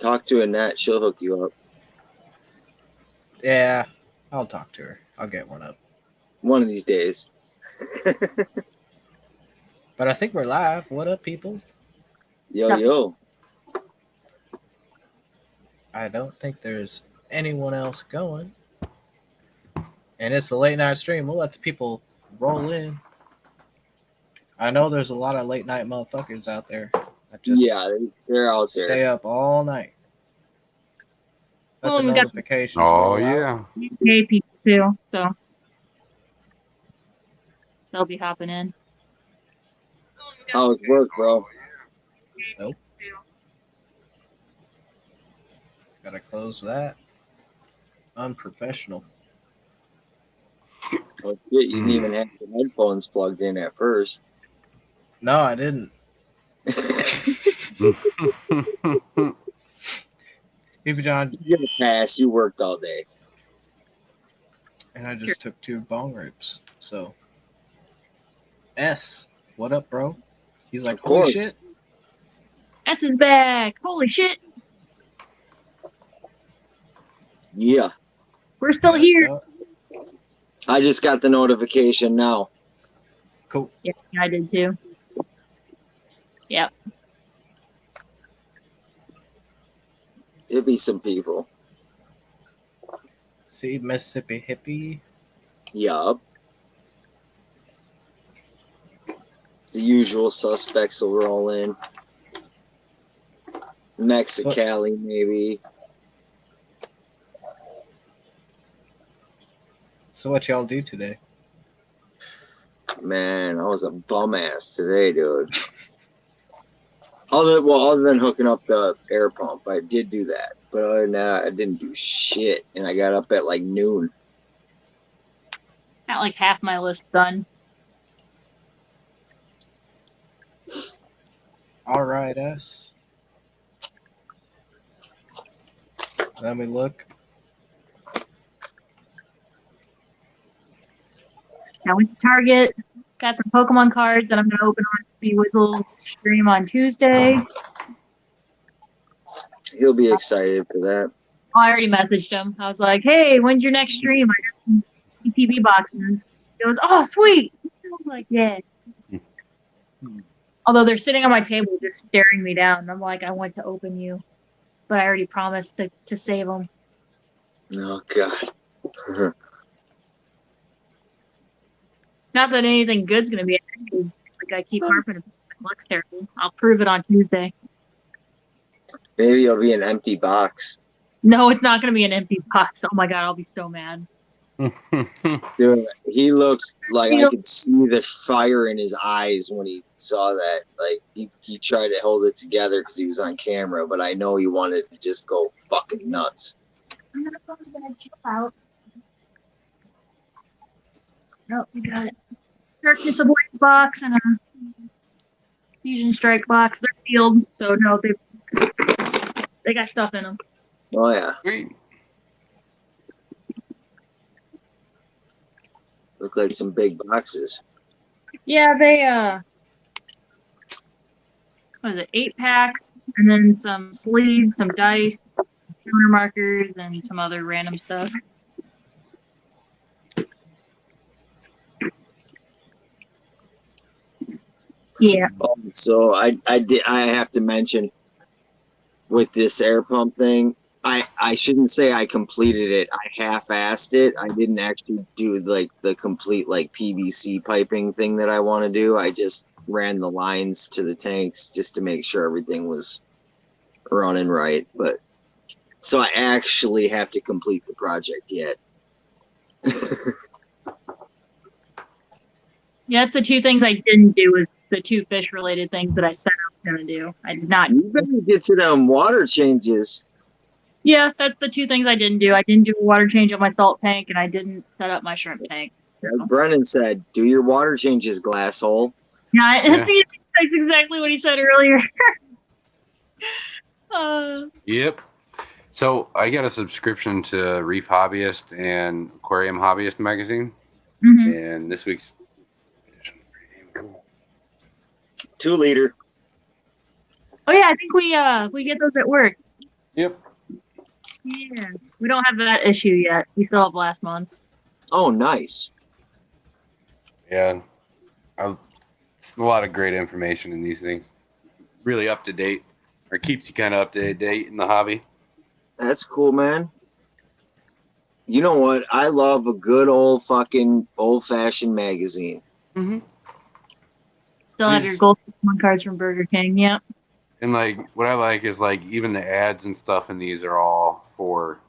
Talk to Annette. She'll hook you up. Yeah, I'll talk to her. I'll get one up. One of these days. But I think we're live. What up, people? Yo. I don't think there's anyone else going. And it's a late night stream. We'll let the people roll in. I know there's a lot of late night motherfuckers out there that just they're out there. Stay up all night. Let the notifications Oh, roll yeah. out. UK people too, so they'll be hopping in. How's work, bro? Nope. Gotta close that. Unprofessional. That's it. You didn't even have the headphones plugged in at first. No, I didn't. People, John. You're gonna pass. You worked all day. And I just took 2 bong rips. So, S, what up, bro? He's like, holy shit. S is back. Holy shit. Yeah. We're still here. I just got the notification now. Cool. Yeah, I did too. Yep. It'll be some people. See, Mississippi hippie. Yup. The usual suspects will roll in. Mexicali, maybe. So what y'all do today? Man, I was a bum ass today, dude. Other than hooking up the air pump, I did do that. But other than that, I didn't do shit. And I got up at like noon. Got like half my list done. All right, S. Let me look. I went to Target, got some Pokemon cards that I'm going to open on SpeedWizzle's stream on Tuesday. He'll be excited for that. Oh, I already messaged him. I was like, hey, when's your next stream? I got some ETB boxes. He goes, oh, sweet. I was like, yeah. Although they're sitting on my table just staring me down. I'm like, I went to open you. But I already promised to save them. Oh, God. Not that anything good's going to be in it, because like I keep harping, it looks terrible. I'll prove it on Tuesday. Maybe it'll be an empty box. No, it's not going to be an empty box. Oh my God, I'll be so mad. Dude, he looks like I could see the fire in his eyes when he saw that. Like, he tried to hold it together because he was on camera, but I know he wanted to just go fucking nuts. I'm going to go to bed, chill out. Oh, we got it. Darkness Avoidance box and a Fusion Strike box. They're sealed, so no, they got stuff in them. Oh, yeah. Sweet. Look like some big boxes. Yeah, they, what is it, 8 packs, and then some sleeves, some dice, counter markers, and some other random stuff. Yeah. So I have to mention with this air pump thing, I shouldn't say I completed it. I half-assed it. I didn't actually do like the complete like PVC piping thing that I want to do. I just ran the lines to the tanks just to make sure everything was running right. But so I actually have to complete the project yet. Yeah, that's the 2 things I didn't do was the 2 fish-related things that I said I was going to do. I did not. You better get to them water changes. Yeah, that's the 2 things I didn't do. I didn't do a water change on my salt tank, and I didn't set up my shrimp tank. Like Brennan said, do your water changes, glasshole. Yeah, see, that's exactly what he said earlier. Yep. So I got a subscription to Reef Hobbyist and Aquarium Hobbyist magazine, and this week's edition is pretty damn cool. 2 liter. Oh yeah, I think we get those at work. Yep. Yeah. We don't have that issue yet. We still have last month's. Oh, nice. Yeah. It's a lot of great information in these things. Really up to date, or keeps you kind of up to date in the hobby. That's cool, man. You know what? I love a good old fucking old fashioned magazine. Mm-hmm. Still have your These- gold Pokemon cards from Burger King. Yep. And like what I like is like even the ads and stuff in these are all for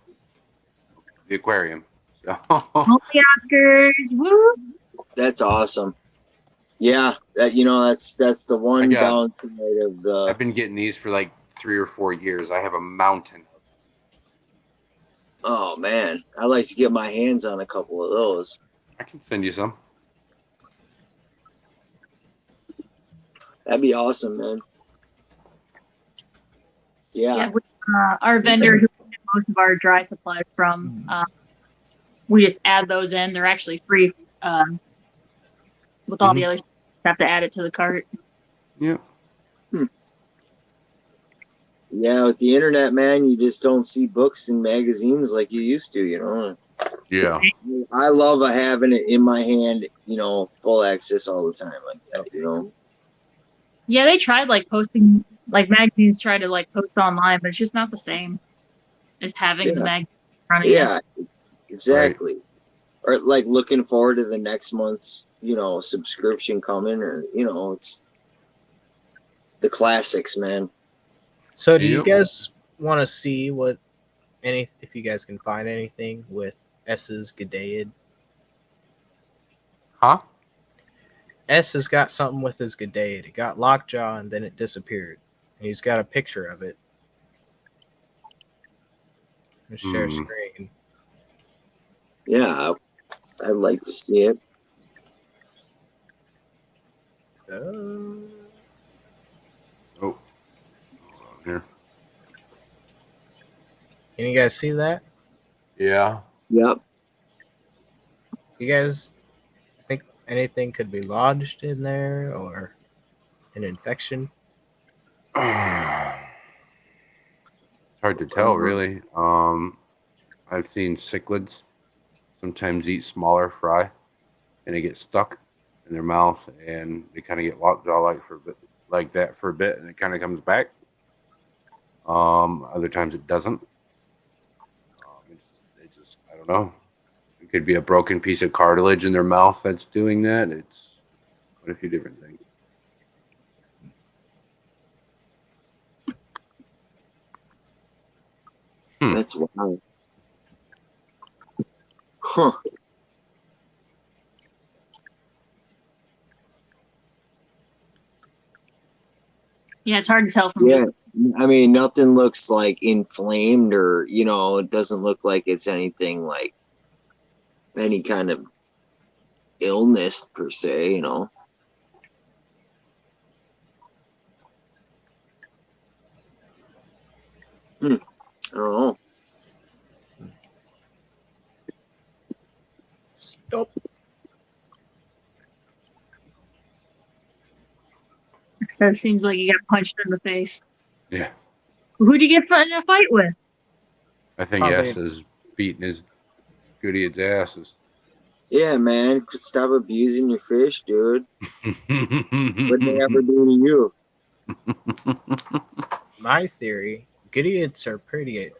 the aquarium. So Only Oscars. Woo! That's awesome. Yeah, that's the one I got- downside of the. I've been getting these for like 3 or 4 years. I have a mountain. Oh man, I'd like to get my hands on a couple of those. I can send you some. That'd be awesome, man. Yeah. Our vendor who we get most of our dry supplies from, we just add those in. They're actually free. With all the others, you have to add it to the cart. Yeah. Yeah, with the internet, man, you just don't see books and magazines like you used to, you know. Yeah. I love having it in my hand, full access all the time like that, you know. Yeah, they tried like posting, like magazines try to like post online, but it's just not the same as having the magazine in front of you. Yeah, exactly. Or like looking forward to the next month's, subscription coming, or it's the classics, man. So do you Yep. guys want to see if you guys can find anything with S's G'Dayad? Huh? S has got something with his G'Dayad. It got lockjaw and then it disappeared. And he's got a picture of it. Let's share screen. Yeah, I'd like to see it. Oh. Hold on here. Can you guys see that? Yeah. Yep. You guys think anything could be lodged in there or an infection? It's hard to tell, really. I've seen cichlids sometimes eat smaller fry, and they get stuck in their mouth, and they kind of get lockjaw like that for a bit, and it kind of comes back. Other times it doesn't. It just I don't know. It could be a broken piece of cartilage in their mouth that's doing that. It's quite a few different things. That's wild. Huh. Yeah, it's hard to tell from Yeah. I mean, nothing looks like inflamed, or, it doesn't look like it's anything like any kind of illness per se, I don't know. Stop. So it seems like you got punched in the face. Yeah, Who'd you get in a fight with? I think Probably- S is beating his Goodiead's asses. Yeah, man, stop abusing your fish, dude. What they yeah. ever do to you? My theory, Gidiots are pretty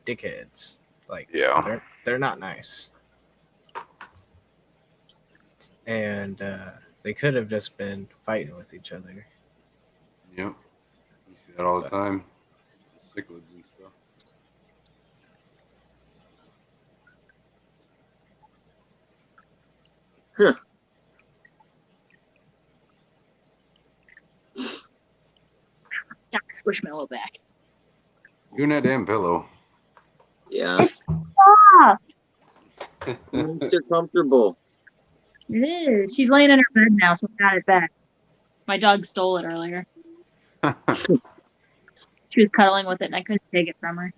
dickheads. Like, they're not nice. And they could have just been fighting with each other. Yep. You see that all the time. Cichlids and stuff. Got the Squishmallow back. You and that damn pillow. Yeah. Stop! Makes her comfortable. It is. She's laying in her bed now, so I got it back. My dog stole it earlier. She was cuddling with it, and I couldn't take it from her.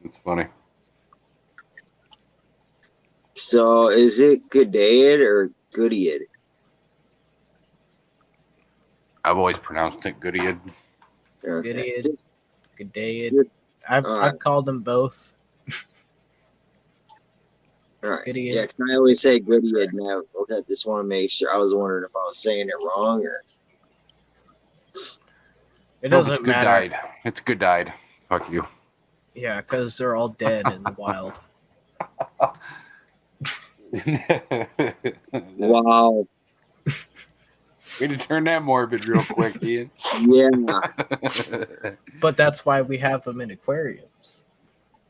It's funny. So is it G'Dayad or Goodiead? I've always pronounced it Goodiead. Okay. Gideyad. Just- G'Dayad. just- I've called them both. All right. Gideon. Yeah, because I always say Gideon now. Okay, just want to make sure. I was wondering if I was saying it wrong or. It Nope, doesn't it's good matter. died. It's good died. Fuck you. Yeah, because they're all dead in the wild. Wow. Way to turn that morbid real quick, Ian. Yeah. But that's why we have them in aquariums.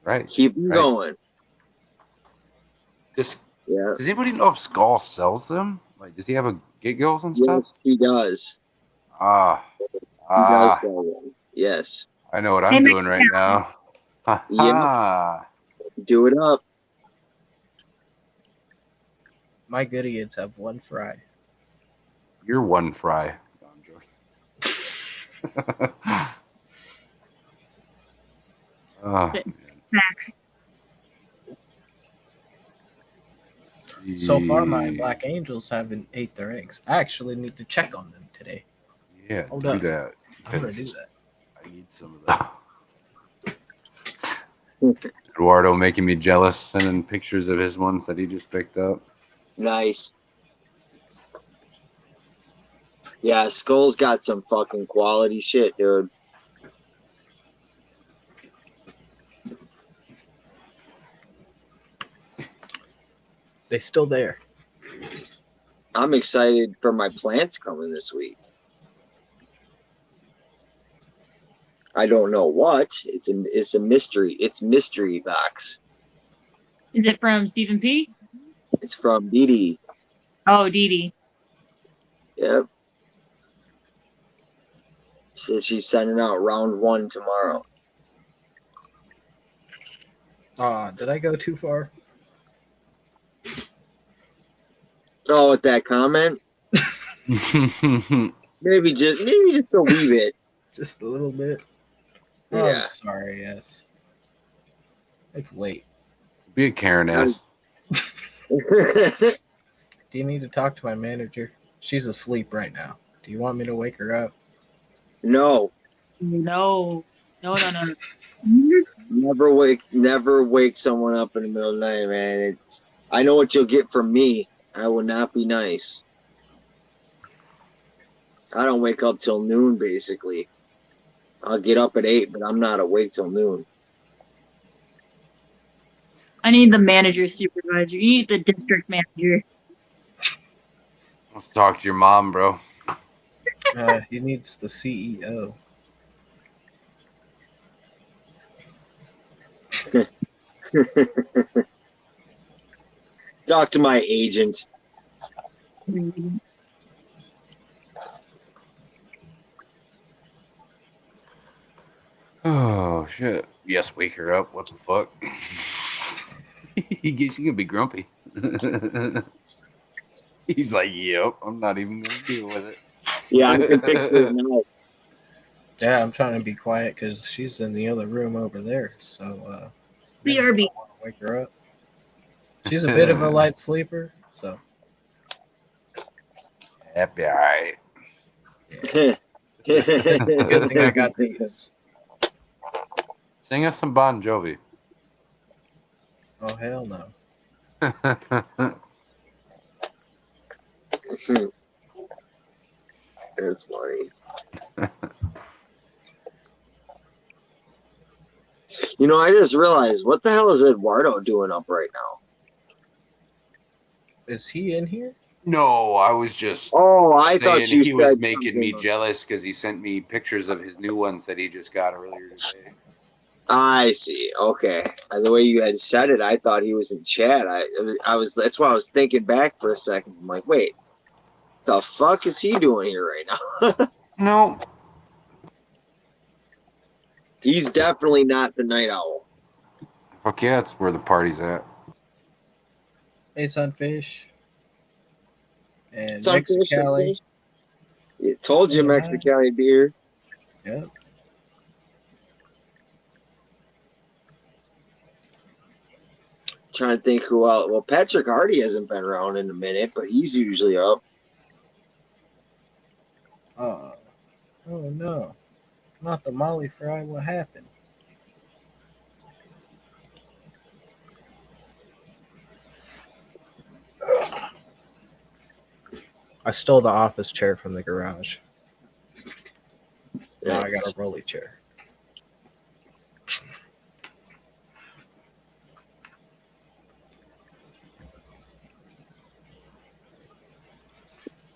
Right. Keep 'em Right. going. Just, Yeah. does anybody know if Skull sells them? Like, does he have a giggles and stuff? Yes, he does. Ah, He does sell them. Yes. I know what I'm Hey, doing right now. Ha Yep. ha. Do it up. My Gideons have one fry. You're one fry, Don George. Oh, Max. So far, my man. Black Angels haven't ate their eggs. I actually need to check on them today. Yeah, Hold do up. that. I'm gonna do because that. I need some of that. Eduardo making me jealous, sending pictures of his ones that he just picked up. Nice. Yeah, Skull's got some fucking quality shit, dude. They still there. I'm excited for my plants coming this week. I don't know what. It's a mystery. It's mystery box. Is it from Stephen P? It's from Dee Dee. Oh, Dee Dee. Yep. So she's sending out round 1 tomorrow. Did I go too far? Oh, with that comment? Maybe just a wee bit. Just a little bit. Yeah. I'm sorry, yes. It's late. Be a Karen ass. Do you need to talk to my manager? She's asleep right now. Do you want me to wake her up? No. No. No. Never wake someone up in the middle of the night, man. I know what you'll get from me. I will not be nice. I don't wake up till noon, basically. I'll get up at 8, but I'm not awake till noon. I need the manager supervisor. You need the district manager. Let's talk to your mom, bro. He needs the CEO. Talk to my agent. Oh shit! Yes, wake her up. What the fuck? She gonna be grumpy. He's like, "Yep, I'm not even gonna deal with it." Yeah, I can picture it now. Yeah, I'm trying to be quiet because she's in the other room over there. So, BRB. I want to wake her up. She's a bit of a light sleeper, so Happy, all right. good thing I got these. Sing us some Bon Jovi. Oh hell no! That's funny. You know, I just realized, what the hell is Eduardo doing up right now? Is he in here? No, I was just Oh, I thought saying you he was said making me something. jealous because he sent me pictures of his new ones that he just got earlier today. I see. Okay. The way you had said it, I thought he was in chat. I was. That's why I was thinking back for a second. I'm like, wait, the fuck is he doing here right now? No, He's definitely not the night owl. fuck yeah, that's where the party's at. Hey, Sunfish. And Sunfish, Mexicali. Yeah, told you, Yeah. Mexicali beer. Yep. Trying to think who else. Well, Patrick Hardy hasn't been around in a minute, but he's usually up. Oh no. Not the Molly Fry. What happened? I stole the office chair from the garage. Now I got Nice. a rolly chair.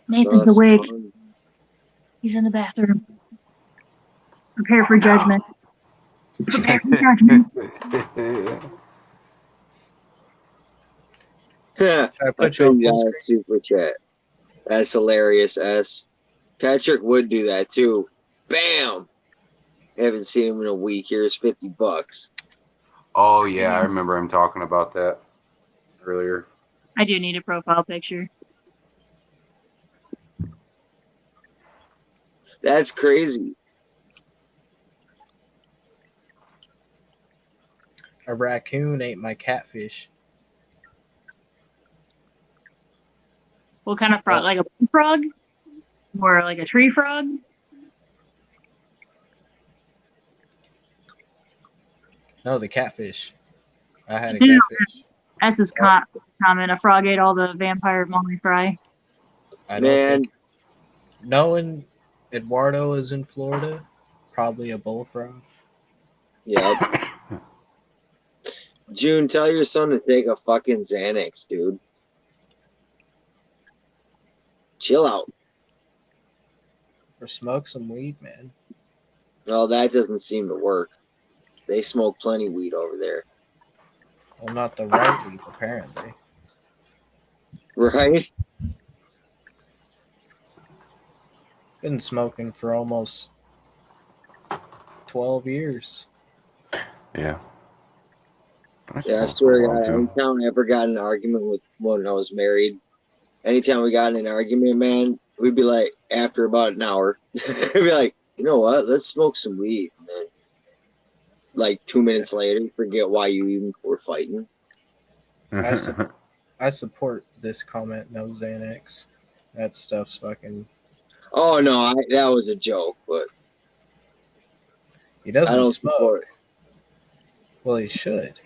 Nathan's That's awake. fun. He's in the bathroom. Prepare for judgment. Prepare for judgment. Yeah, Should I I put you on think full that screen? super chat. That's hilarious. S. Patrick would do that too. Bam. Haven't seen him in a week. Here's $50. Oh yeah, I remember him talking about that earlier. I do need a profile picture. That's crazy. A raccoon ate my catfish. What kind of frog? Like a frog? Or like a tree frog? No, the catfish. I had a Yeah. catfish. S's comment. A frog ate all the vampire Molly Fry. I don't Man, think. Knowing Eduardo is in Florida, probably a bullfrog. yep. June, tell your son to take a fucking Xanax, dude. Chill out. Or smoke some weed, man. Well, that doesn't seem to work. They smoke plenty weed over there. Well, not the right weed, apparently. Right? Been smoking for almost 12 years. Yeah. Yeah, I swear to God, anytime I ever got in an argument with when I was married, anytime we got in an argument, man, we'd be like, after about an hour, we'd be like, you know what, let's smoke some weed. And then, like 2 minutes later, you forget why you even were fighting. I support this comment, no Xanax. That stuff's fucking... Oh, no, that was a joke, but He I doesn't don't smoke. support. Well, he should.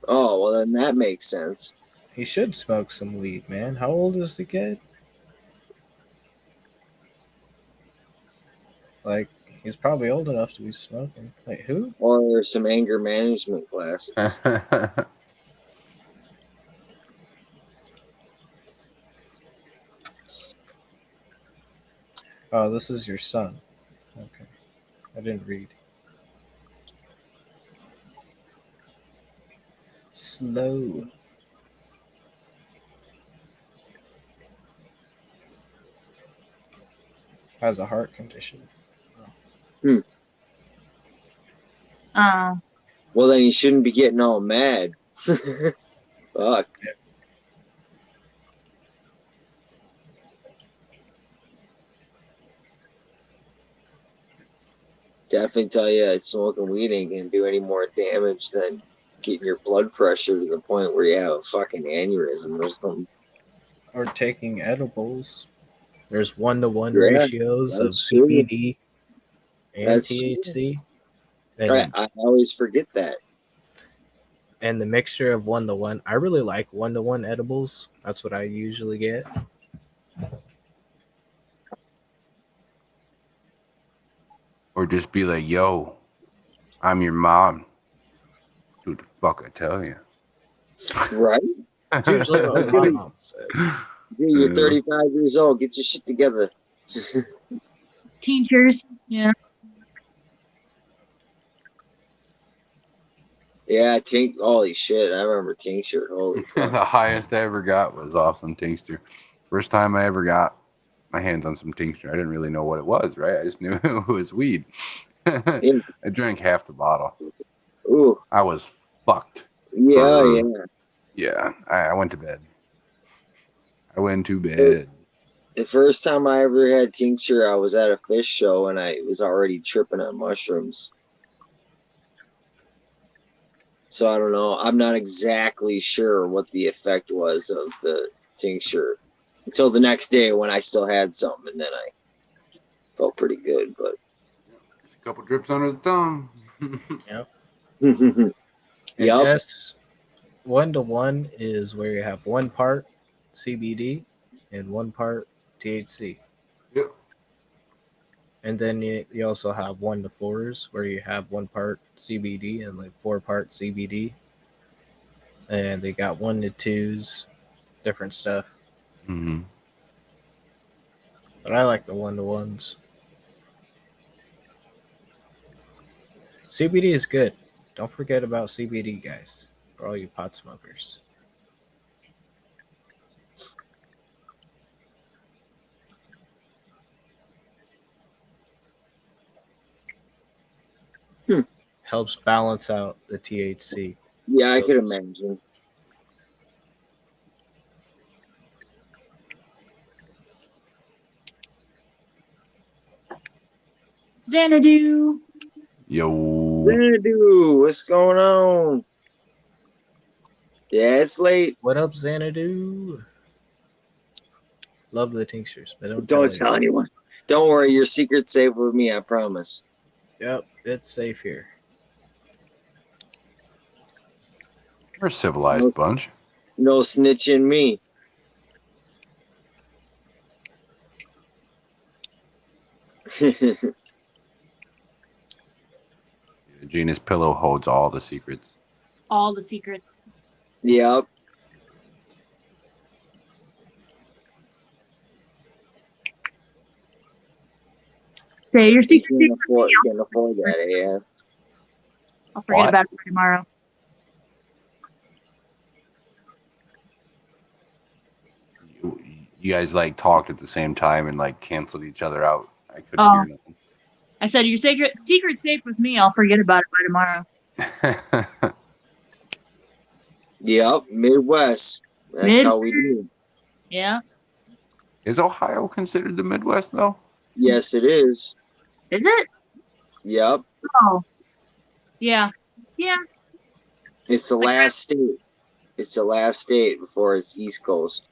Oh, well, then that makes sense. He should smoke some weed, man. How old is the kid? Like, he's probably old enough to be smoking. Like, who? Or some anger management classes. Oh, this is your son. Okay. I didn't read. Slow. Has a heart condition. Well, then you shouldn't be getting all mad. Fuck. Definitely tell you smoking weed ain't gonna do any more damage than getting your blood pressure to the point where you have a fucking aneurysm or something. Or taking edibles. There's 1-to-1 Yeah, ratios of that's true. CBD and That's true. THC. And, I always forget that. and the mixture of 1-to-1. I really like 1-to-1 edibles. That's what I usually get. Or just be like, yo, I'm your mom. Do the fuck I tell you. Right? It's usually what my mom says. Dude, you're Yeah. 35 years old. Get your shit together. Teachers. Yeah. Yeah, holy shit. I remember tincture. Holy fuck. The highest I ever got was off some tincture. First time I ever got my hands on some tincture. I didn't really know what it was, right? I just knew it was weed. I drank half the bottle. Ooh. I was fucked. Yeah, For- yeah. Yeah, I went to bed. I went to bed. The first time I ever had tincture, I was at a fish show and I was already tripping on mushrooms. So I don't know. I'm not exactly sure what the effect was of the tincture until the next day when I still had some, and then I felt pretty good. But A couple drips under the tongue. And Yup. S 1-to-1 is where you have one part CBD and one part THC. Yep. And then you also have 1 to 4s where you have 1 part CBD and like 4 part CBD. And they got 1 to 2s, different stuff. Mm-hmm. But I like the 1 to 1s. CBD is good. Don't forget about CBD, guys, for all you pot smokers. Helps balance out the THC. Yeah, I So- could imagine. Xanadu. Yo. Xanadu, what's going on? Yeah, it's late. What up, Xanadu? Love the tinctures, but don't Don't tell tell anyone. Don't worry, your secret's safe with me, I promise. Yep, it's safe here. We're a civilized Nope. bunch. No snitching me. Gina's pillow holds all the secrets. All the secrets. Yep. Say your secret. Can't afford that, yeah. I'll forget What? about it for tomorrow. You guys like talked at the same time and like canceled each other out. I couldn't Oh. hear I said your secret's safe with me. I'll forget about it by tomorrow. nothing. Yep, Midwest. That's how we do. Yeah. Is Ohio considered the Midwest though? Yes, it is. Is it? Yep. Oh. Yeah. Yeah. It's the last state. It's the last state before it's East Coast.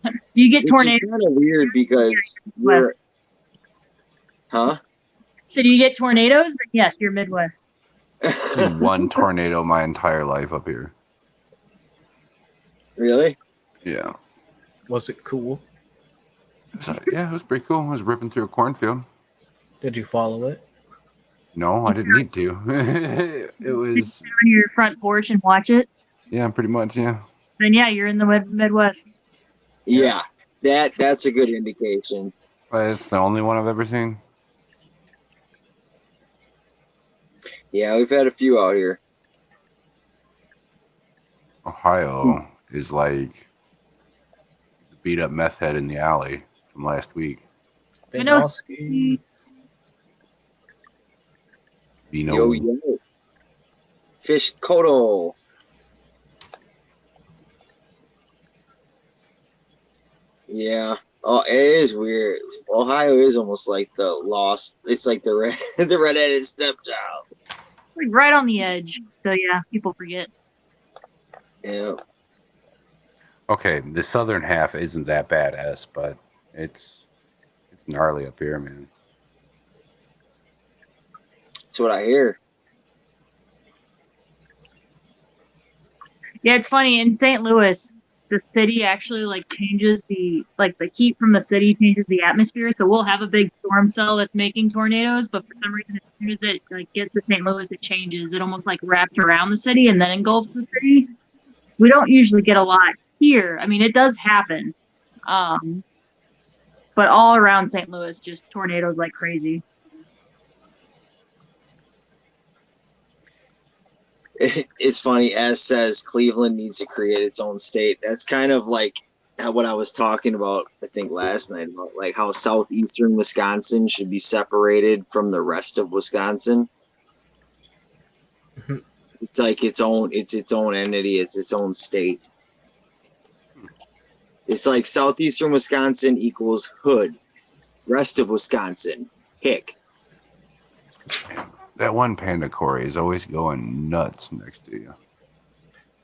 Do you get Which is tornadoes? kind of weird because you're, huh? So do you get tornadoes? Then yes, you're Midwest. I've seen one tornado my entire life up here. Really? Yeah. Was it cool? So, yeah, it was pretty cool. I was ripping through a cornfield. Did you follow it? No, I didn't need to. It was, On your front porch and watch it. yeah, pretty much, yeah. Then yeah, you're in the Midwest. Yeah. That's a good indication. But it's the only one I've ever seen. Yeah, we've had a few out here. Ohio is like the beat up meth head in the alley from last week. Benoski. Vino. Yo. Fish Koto. Yeah. Oh, it is weird. Ohio is almost like the lost. It's like the the redheaded stepchild. Like right on the edge. So yeah, people forget. Yeah. Okay, the southern half isn't that badass, but it's gnarly up here, man. That's what I hear. Yeah, it's funny. In St. Louis, the city actually like changes the heat from the city changes the atmosphere. So we'll have a big storm cell that's making tornadoes, but for some reason, as soon as it like gets to St. Louis, it changes. It almost like wraps around the city and then engulfs the city. We don't usually get a lot here. I mean, it does happen, but all around St. Louis, just tornadoes like crazy. It's funny. As says, Cleveland needs to create its own state. That's kind of like what I was talking about, I think, last night about like how southeastern Wisconsin should be separated from the rest of Wisconsin. It's like its own entity. It's its own state. It's like southeastern Wisconsin equals Hood. Rest of Wisconsin, Hick. That one panda Corey is always going nuts next to you.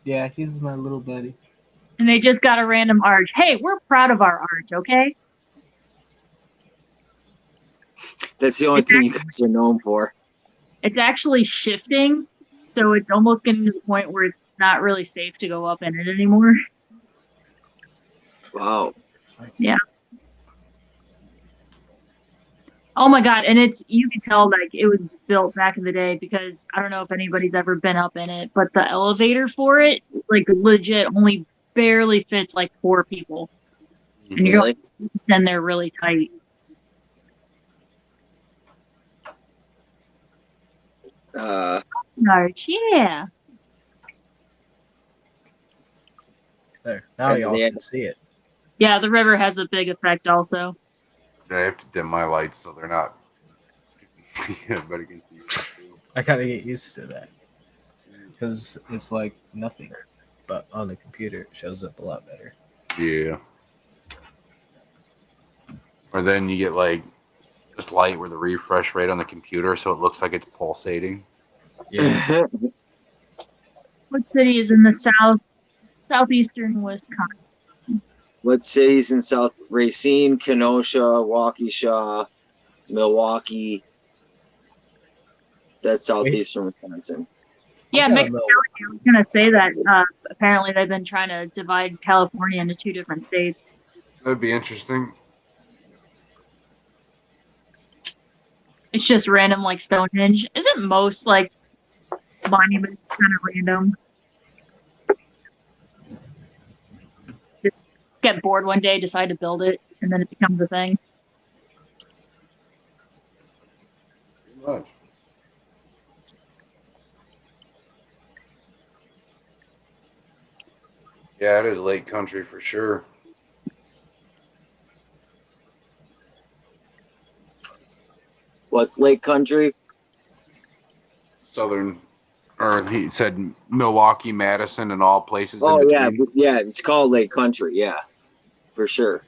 Yeah, he's my little buddy. And they just got a random arch. Hey, we're proud of our arch, okay? That's the only thing you guys are known for. It's actually shifting, so it's almost getting to the point where it's not really safe to go up in it anymore. Wow. Yeah. Oh my god, and it's you can tell like it was built back in the day because I don't know if anybody's ever been up in it, but the elevator for it, like legit only barely fits like 4 people. And you're Really? in there really tight. Large, yeah. There. Now And y'all they- can see it. Yeah, the river has a big effect also. I have to dim my lights so they're not. Everybody can see stuff too. I gotta get used to that. Because it's like nothing. But on the computer, it shows up a lot better. Yeah. Or then you get like this light with a refresh rate on the computer, so it looks like it's pulsating. Yeah. What city is in the southeastern Wisconsin? What cities in South Racine, Kenosha, Waukesha, Milwaukee? That's southeastern Wisconsin. Yeah, I've got a Mixed little- County. I was gonna say that apparently they've been trying to divide California into 2 different states. That'd be interesting. It's just random like Stonehenge. Isn't most like monuments kind of random? Just get bored one day, decide to build it, and then it becomes a thing. Pretty much. Yeah, it is lake country for sure. What's Lake Country? Southern, or he said Milwaukee, Madison, and all places. Oh in yeah, between. yeah. It's called Lake Country. Yeah, for sure.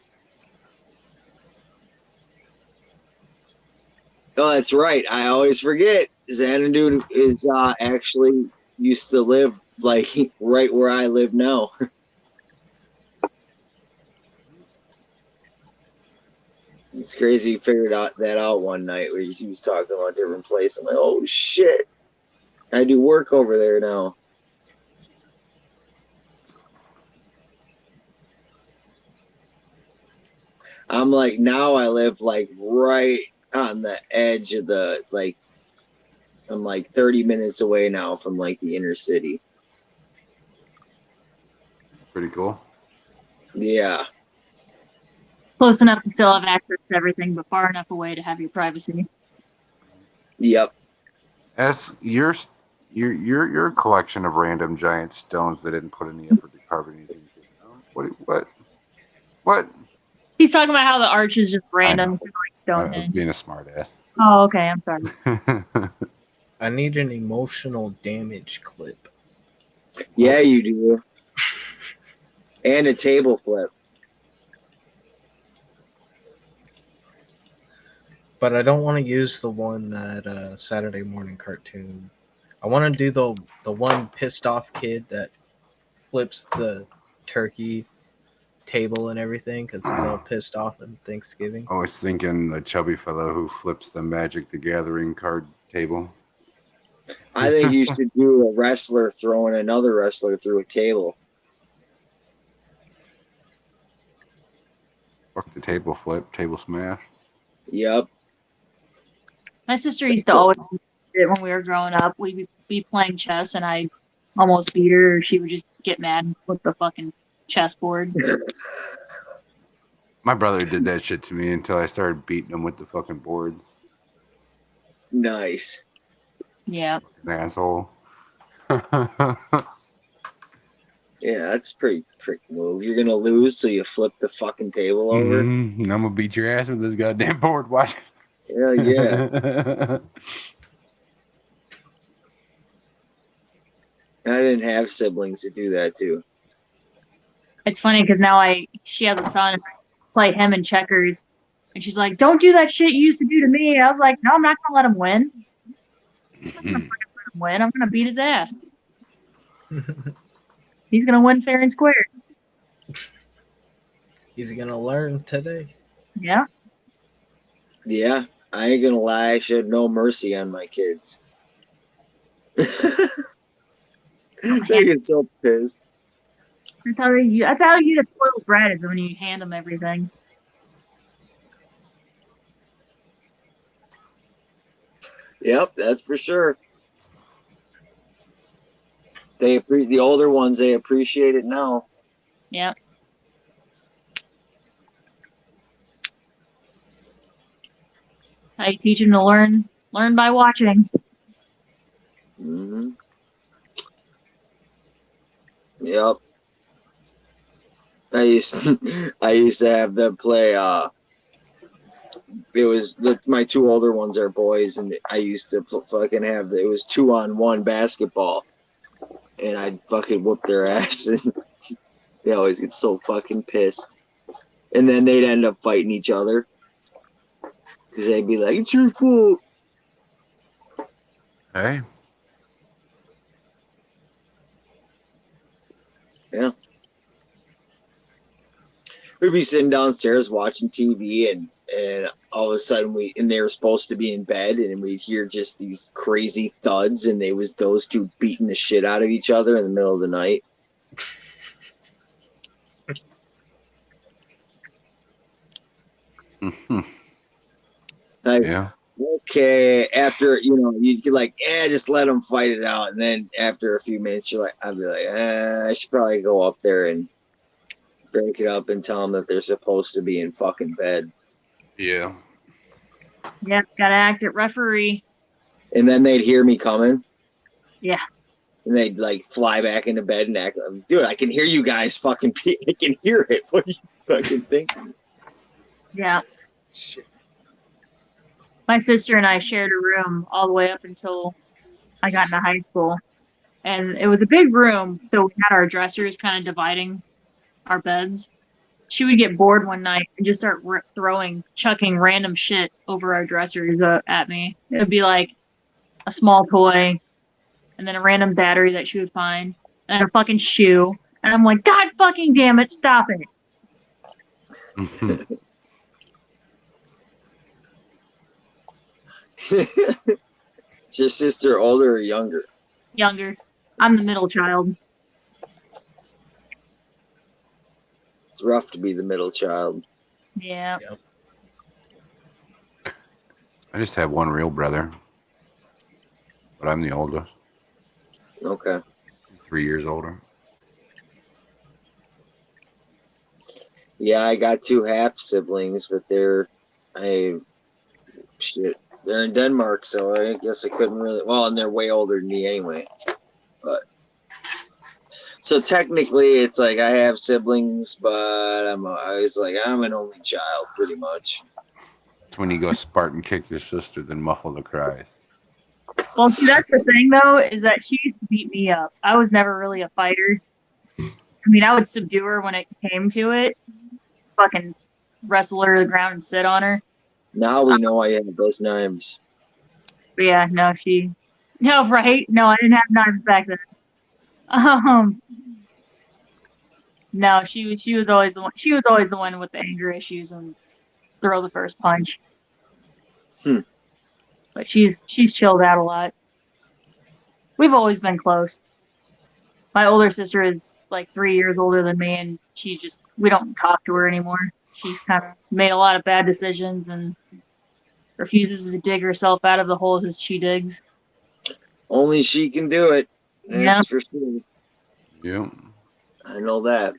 Oh, that's right. I always forget. Xanadu is actually used to live like right where I live now. It's crazy. He figured that out one night where he was talking about a different place. I'm like, oh shit! I do work over there now. I'm like, now I live like right on the edge of the like. I'm like 30 minutes away now from like the inner city. Pretty cool. Yeah. Close enough to still have access to everything, but far enough away to have your privacy. Yep. As your collection of random giant stones that didn't put any effort to carve anything. What? He's talking about how the arch is just random, know. like I was Stonehenge. being a smart ass. Oh, okay. I'm sorry. I need an emotional damage clip. Yeah, you do. And a table flip. But I don't want to use the one that Saturday morning cartoon. I want to do the one pissed off kid that flips the turkey table and everything because he's all pissed off on Thanksgiving. I was thinking the chubby fellow who flips the Magic the Gathering card table. I think you should do a wrestler throwing another wrestler through a table. Fuck the table flip, table smash. Yep. My sister used to always do it when we were growing up. We'd be playing chess, and I almost beat her. Or she would just get mad and flip the fucking chessboard. My brother did that shit to me until I started beating him with the fucking boards. Nice. Yeah. Asshole. Yeah, that's pretty move. You're gonna lose, so you flip the fucking table over. Mhm. I'm gonna beat your ass with this goddamn board. Watch. Yeah, yeah. I didn't have siblings to do that too. It's funny because now she has a son, and I play him in checkers, and she's like, "Don't do that shit you used to do to me." I was like, "No, I'm not gonna let him win. I'm gonna beat his ass. He's gonna win fair and square." He's gonna learn today. Yeah. Yeah, I ain't gonna lie. I showed no mercy on my kids. They get so pissed. That's how you get spoiled brat is when you hand them everything. Yep, that's for sure. The older ones, they appreciate it now. Yeah. I teach them to learn by watching. Hmm. Yep. I used to have them play. It was my two older ones are boys, and I used to fucking have it was 2-on-1 basketball, and I'd fucking whoop their ass, and they always get so fucking pissed, and then they'd end up fighting each other because they'd be like, "It's your fault." Hey, Yeah. We'd be sitting downstairs watching TV, and all of a sudden they were supposed to be in bed, and we'd hear just these crazy thuds, and they was those two beating the shit out of each other in the middle of the night. Like, yeah. okay, after you could like, just let them fight it out, and then after a few minutes, I'd be like, I should probably go up there and break it up and tell them that they're supposed to be in fucking bed. Yeah. Yep, gotta act at referee. And then they'd hear me coming. Yeah. And they'd like fly back into bed and act like, dude, I can hear you guys fucking I can hear it. What do you fucking think? Yeah. Shit. My sister and I shared a room all the way up until I got into high school. And it was a big room, so we had our dressers kind of dividing our beds. She would get bored one night and just start chucking random shit over our dressers at me. It would be like a small toy, and then a random battery that she would find, and a fucking shoe. And I'm like, God fucking damn it, stop it. Is your sister older or younger? Younger. I'm the middle child. It's rough to be the middle child. Yeah. I just have one real brother, but I'm the oldest. Okay. 3 years older. Yeah, I got two half siblings, but they're in Denmark, so I guess I couldn't really. Well, and they're way older than me anyway. But so technically, it's like I have siblings, but I'm an only child, pretty much. It's when you go Spartan kick your sister, then muffle the cries. Well, see, that's the thing, though, is that she used to beat me up. I was never really a fighter. I mean, I would subdue her when it came to it. Fucking wrestle her to the ground and sit on her. Now we know I have those knives. But yeah, no, right? No, I didn't have knives back then. No, she was always the one. She was always the one with the anger issues and throw the first punch. But she's chilled out a lot. We've always been close. My older sister is like 3 years older than me, and we don't talk to her anymore. She's kind of made a lot of bad decisions and refuses to dig herself out of the holes as she digs. Only she can do it. That's Yeah. for sure. Yeah. I know that.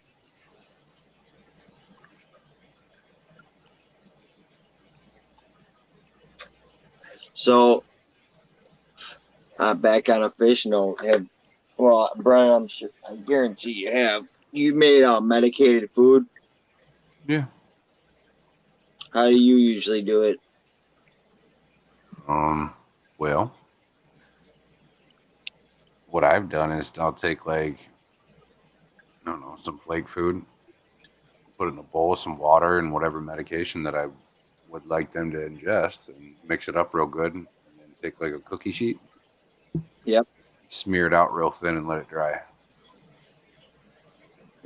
So, back on a fish note, Brian, I guarantee you have. You made medicated food. Yeah. How do you usually do it? Well, what I've done is I'll take I don't know, some flake food, put it in a bowl with some water and whatever medication that I would like them to ingest, and mix it up real good, and then take a cookie sheet. Yep. Smear it out real thin and let it dry.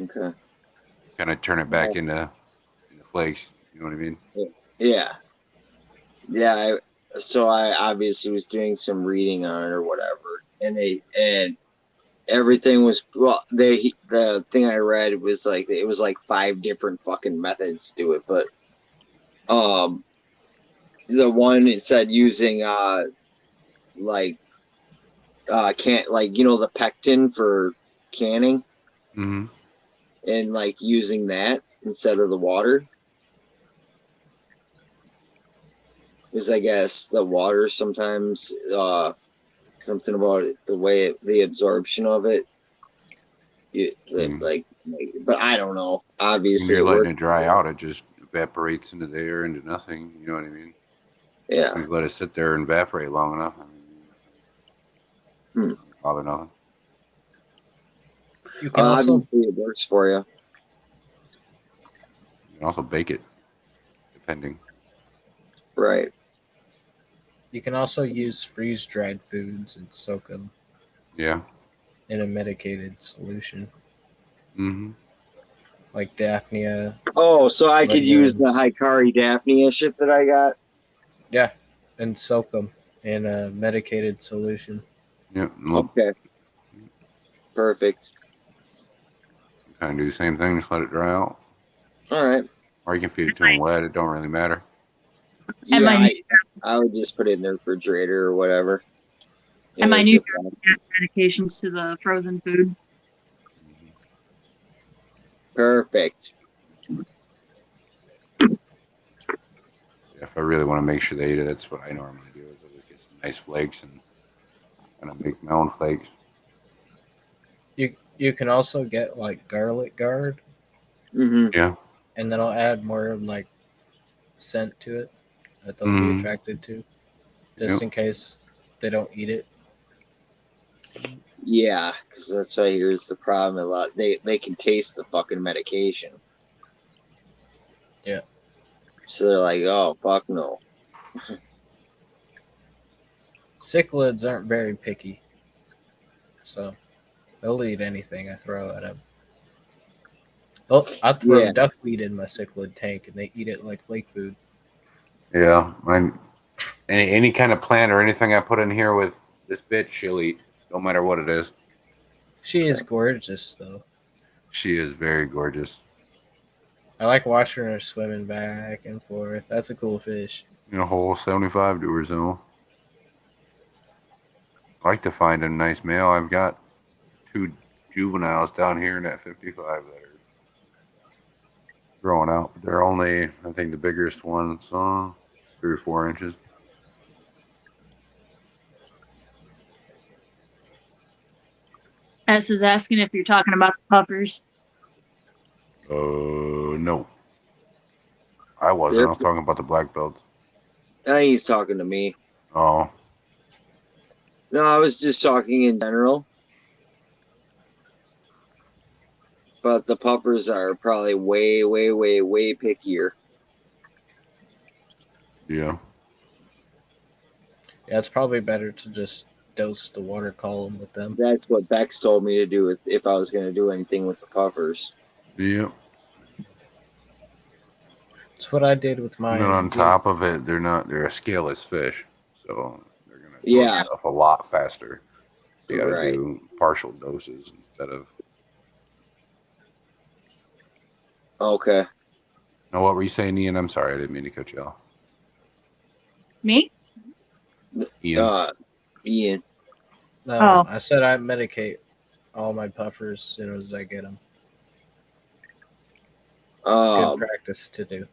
Okay. Kind of turn it back into flakes. You know what I mean? Yeah. Yeah. So I obviously was doing some reading on it or whatever, and everything was the thing I read was it was 5 different fucking methods to do it, but the one it said using like can't like the pectin for canning Mm-hmm. and like using that instead of the water. Because I guess the water sometimes something about it, the way the absorption of it, but I don't know. When Obviously, you're it letting works. it dry out, it just evaporates into the air, into nothing. You know what I mean? Yeah. You just let it sit there and evaporate long enough. I mean, bother nothing. You can also Obviously, it works for you. You can also bake it, depending. Right. use freeze dried foods and soak them Yeah. in a medicated solution, Mm-hmm. like Daphnia. Oh, so I could use the Lemons. Hikari Daphnia shit that I got. Yeah, and soak them in a medicated solution. Yeah. Look, Okay. Perfect. kind of do the same thing. Just let it dry out, All right. or you can feed it to them wet. It don't really matter. And Yeah, my I would just put it in the refrigerator or whatever. And my It's new a- adds medications to the frozen food. Perfect. If I really want to make sure they eat it, that's what I normally do. Is I just get some nice flakes and kind of make my own flakes. You can also get like garlic guard, Mm-hmm. Yeah. and then I'll add more like scent to it that they'll be Mhm. attracted to, just Yep. in case they don't eat it. Yeah, because that's why here's the problem. A lot they can taste the fucking medication. Yeah. So they're like, oh fuck no. Cichlids aren't very picky, so they'll eat anything I throw at them. Oh, I throw Yeah. duckweed in my cichlid tank, and they eat it like flake food. Yeah. Any kind of plant or anything I put in here with this bitch, she'll eat, no matter what it is. She is gorgeous, though. She is very gorgeous. I like watching her swimming back and forth. That's a cool fish. A whole 75 to her zone. I like to find a nice male. I've got 2 juveniles down here in that 55 that are growing out. They're only, I think the biggest one's 3 or 4 inches. S is asking if you're talking about the puffers. No. I wasn't. I was talking about the black belts. I think he's talking to me. Oh. No, I was just talking in general. But the puppers are probably way, way, way, way pickier. Yeah. Yeah, it's probably better to just dose the water column with them. That's what Bex told me to do if I was going to do anything with the puffers. Yeah. That's what I did with mine. And then on top of it, they're a scaleless fish. So they're going to Yeah. stuff a lot faster. So you got to Right. do partial doses instead of. Okay. Now, what were you saying, Ian? I'm sorry. I didn't mean to cut you off. Me? Ian? Ian. No, Oh. I said I medicate all my puffers as soon as I get them. Good practice to do.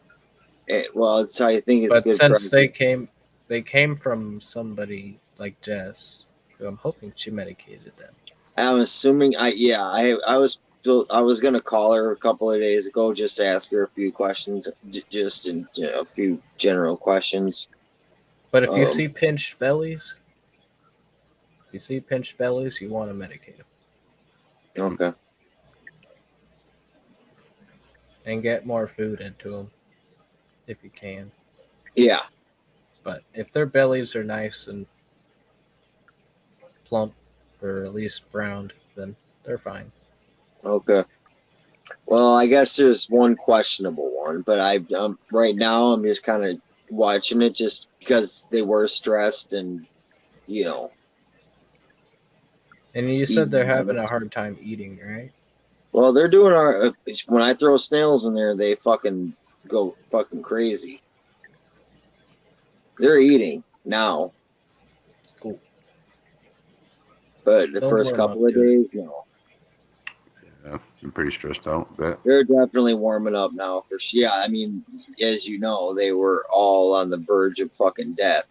Well, it's I think it's But good. since practice. they came from somebody like Jess, who I'm hoping she medicated them. I'm assuming. I was gonna call her a couple of days ago just to ask her a few questions, just in a few general questions. But if you see pinched bellies, you want to medicate them Okay. and get more food into them if you can. Yeah. But if their bellies are nice and plump, or at least browned, then they're fine. Okay. Well, I guess there's one questionable one, but right now I'm just kind of watching it just because they were stressed and And you said they're having a hard time eating, right? Well, they're doing when I throw snails in there, they fucking go fucking crazy. They're eating now. Cool. But the They'll first warm up couple of to it. days, no. Yeah, I'm pretty stressed out. But They're definitely warming up now for sure. Yeah, I mean, as you know, they were all on the verge of fucking death.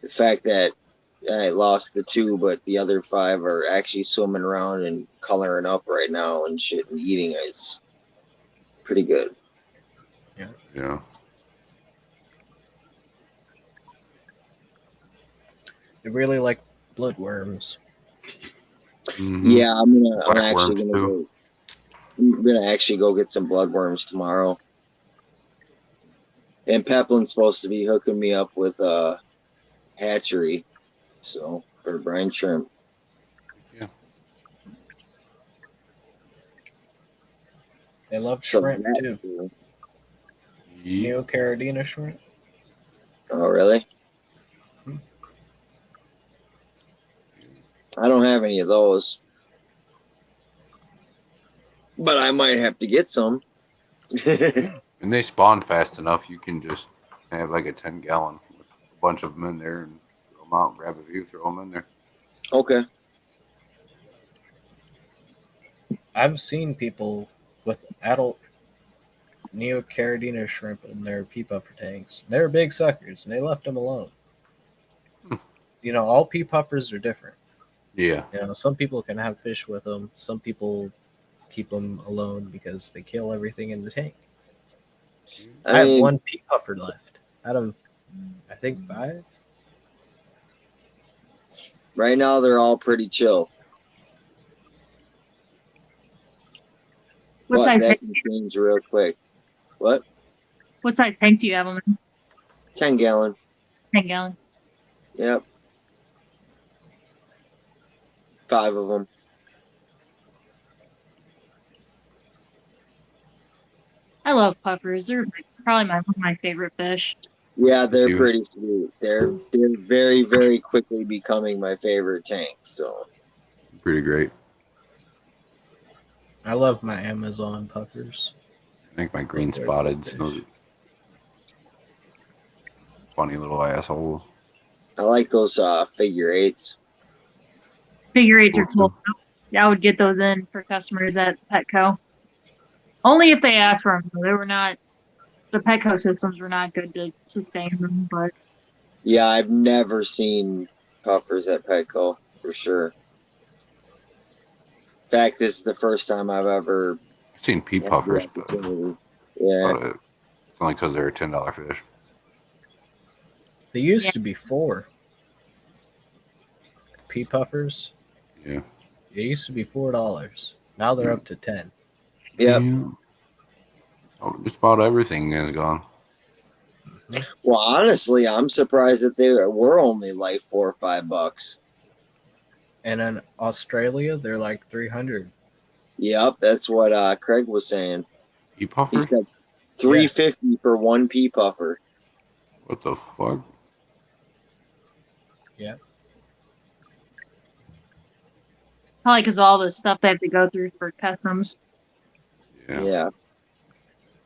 The fact that I lost the 2, but the other 5 are actually swimming around and coloring up right now and shit and eating is pretty good. yeah, They really like bloodworms. Mhm. Yeah, I'm Black actually worms, gonna too. go. I'm gonna actually go get some bloodworms tomorrow. And Peplin's supposed to be hooking me up with a hatchery, so for brine shrimp. They love So shrimp that's too. cool. Yeah. Neocaridina shrimp. Oh, really? Hmm. I don't have any of those, but I might have to get some. And they spawn fast enough. You can just have like a 10-gallon with a bunch of them in there and throw them out. Grab a few, throw them in there. Okay. I've seen people with adult Neocaridina shrimp in their pea puffer tanks. They're big suckers, and they left them alone. Hmm. You know, all pea puffers are different. Yeah. You know, some people can have fish with them. Some people keep them alone because they kill everything in the tank. I I have mean, one pea puffer left out of, I think, 5. right now they're all pretty chill, What but size that tank? can change real quick. What? What size tank do you have them in? 10-gallon. 10 gallon. Yep. 5 of them. I love puffers. They're probably one of my favorite fish. Yeah, Me they're too. pretty sweet. They're very, very quickly becoming my favorite tank. So Pretty great. I love my Amazon puffers. I think my green They're spotted, good those fish. funny little assholes. I like those figure 8s. Figure eights Cool are cool. too. Yeah, I would get those in for customers at Petco. Only if they asked for them. They were not. The Petco systems were not good to sustain them, but Yeah, I've never seen puffers at Petco for sure. In fact, this is the first time I've ever I've seen pea had the puffers, but opportunity. Yeah. it's only because they're $10 fish. They used Yeah. to be 4. Pea puffers. Yeah. They used to be $4. Now they're up to 10. Yep. Yeah. Oh, just about everything is gone. Well, honestly, I'm surprised that they were only like $4 or $5. And in Australia, they're like 300. Yep, that's what Craig was saying. Pea He puffer? said $3.50 for one pea puffer. What the fuck? probably because all the stuff they have to go through for customs. Yeah.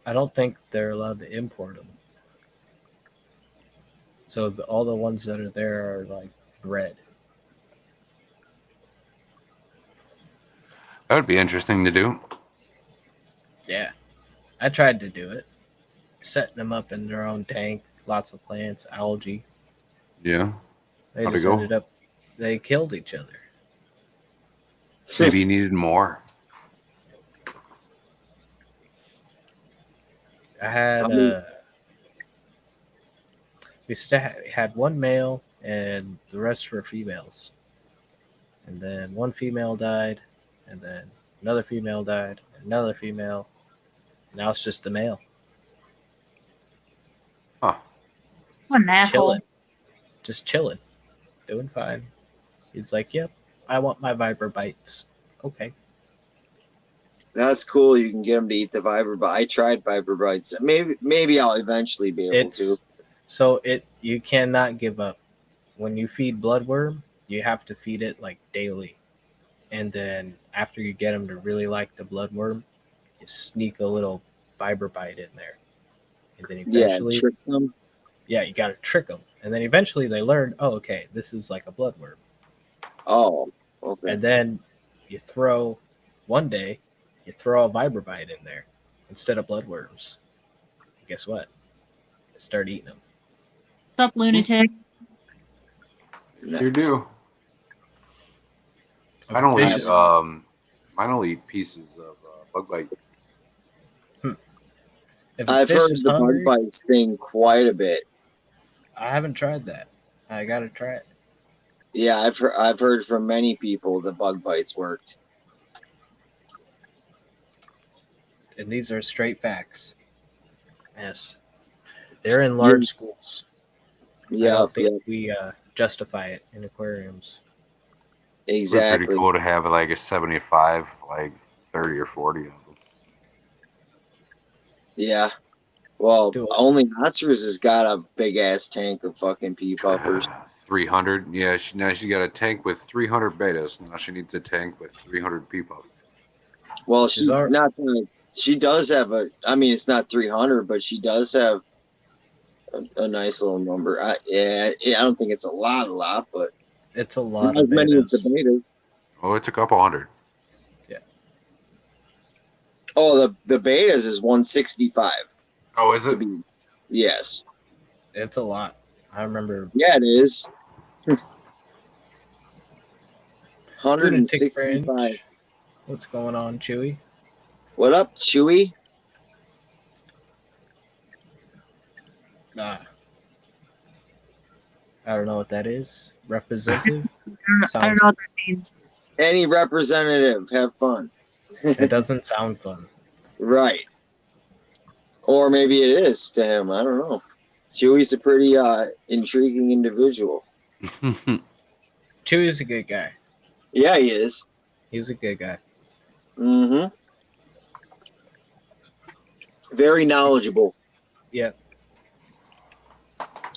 I don't think they're allowed to import them. So all the ones that are there are like bred. That would be interesting to do. Yeah. I tried to do it. Setting them up in their own tank, lots of plants, algae. Yeah. They How'd it just go? ended up, they killed each other. Maybe you needed more. I had, How many- we had one male and the rest were females. And then one female died, and then another female died, another female. Now it's just the male. Huh. What an asshole. Chilling. Just chilling. Doing fine. He's like, yep, I want my Viper bites. Okay. That's cool. You can get them to eat the Viper Bite. I tried Viper Bites. Maybe I'll eventually be able to. You cannot give up. When you feed bloodworm, you have to feed it like daily. And then after you get them to really like the bloodworm, you sneak a little Viper bite in there. And then Yeah, eventually trick them. Yeah, you got to trick them, and then eventually they learn. Oh, okay, this is like a bloodworm. Oh, okay. And then you throw one day, you throw a vibrobite in there instead of bloodworms. Guess what? They start eating them. What's up, lunatic? You Nice. do. I A don't eat. vicious- Mine only eat pieces of bug bite. if a I've fish heard is the hungry, bug bites thing quite a bit. I haven't tried that. I gotta try it. Yeah, I've heard from many people the bug bites worked. And these are straight facts. Yes, they're in large schools. I Yeah, don't yeah, think we justify it in aquariums. It'd be exactly. pretty cool to have like a 75, like 30 or 40 of them. Yeah. Well, Do it. only Oscars has got a big ass tank of fucking pea puffers. 300. Yeah, now she got a tank with 300 betas. Now she needs a tank with 300 people. Well, She's al- she does have a. I mean, it's not 300, but she does have a nice little number. I don't think it's a lot, but It's a lot not of as many as the betas. betas. Oh, it's a couple hundred. Oh, the betas is 165 Oh, is to it? be. Yes. It's a lot. I remember Yeah, it is. lunatic 165. fringe. What's going on, Chewy? What up, Chewy? I don't know what that is. Representative? I don't know what that means. Any representative, have fun. It doesn't sound fun. Right. Or maybe it is to him. I don't know. Chewy's a pretty intriguing individual. Chewy's a good guy. Yeah, he is. He's a good guy. Mm-hmm. Very knowledgeable. Yep.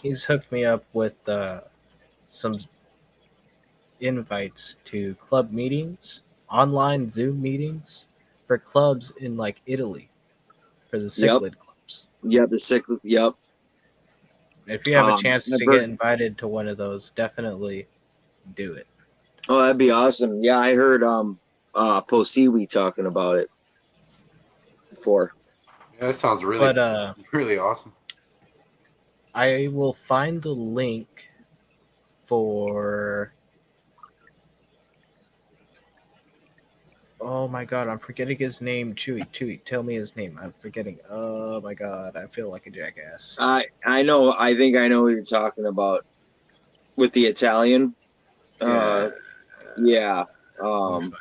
He's hooked me up with some invites to club meetings, online Zoom meetings for clubs in like Italy for the cichlid clubs. Yeah, the sick. Yep. If you have a chance I've to heard- get invited to one of those, definitely do it. Oh, that'd be awesome. Yeah, I heard Posiwi talking about it before. Yeah, that sounds really, But really awesome. I will find the link for. Oh my god, I'm forgetting his name. Chewy, tell me his name. I'm forgetting. Oh my god, I feel like a jackass. I know. I think I know what you're talking about with the Italian. Yeah. Let me find it.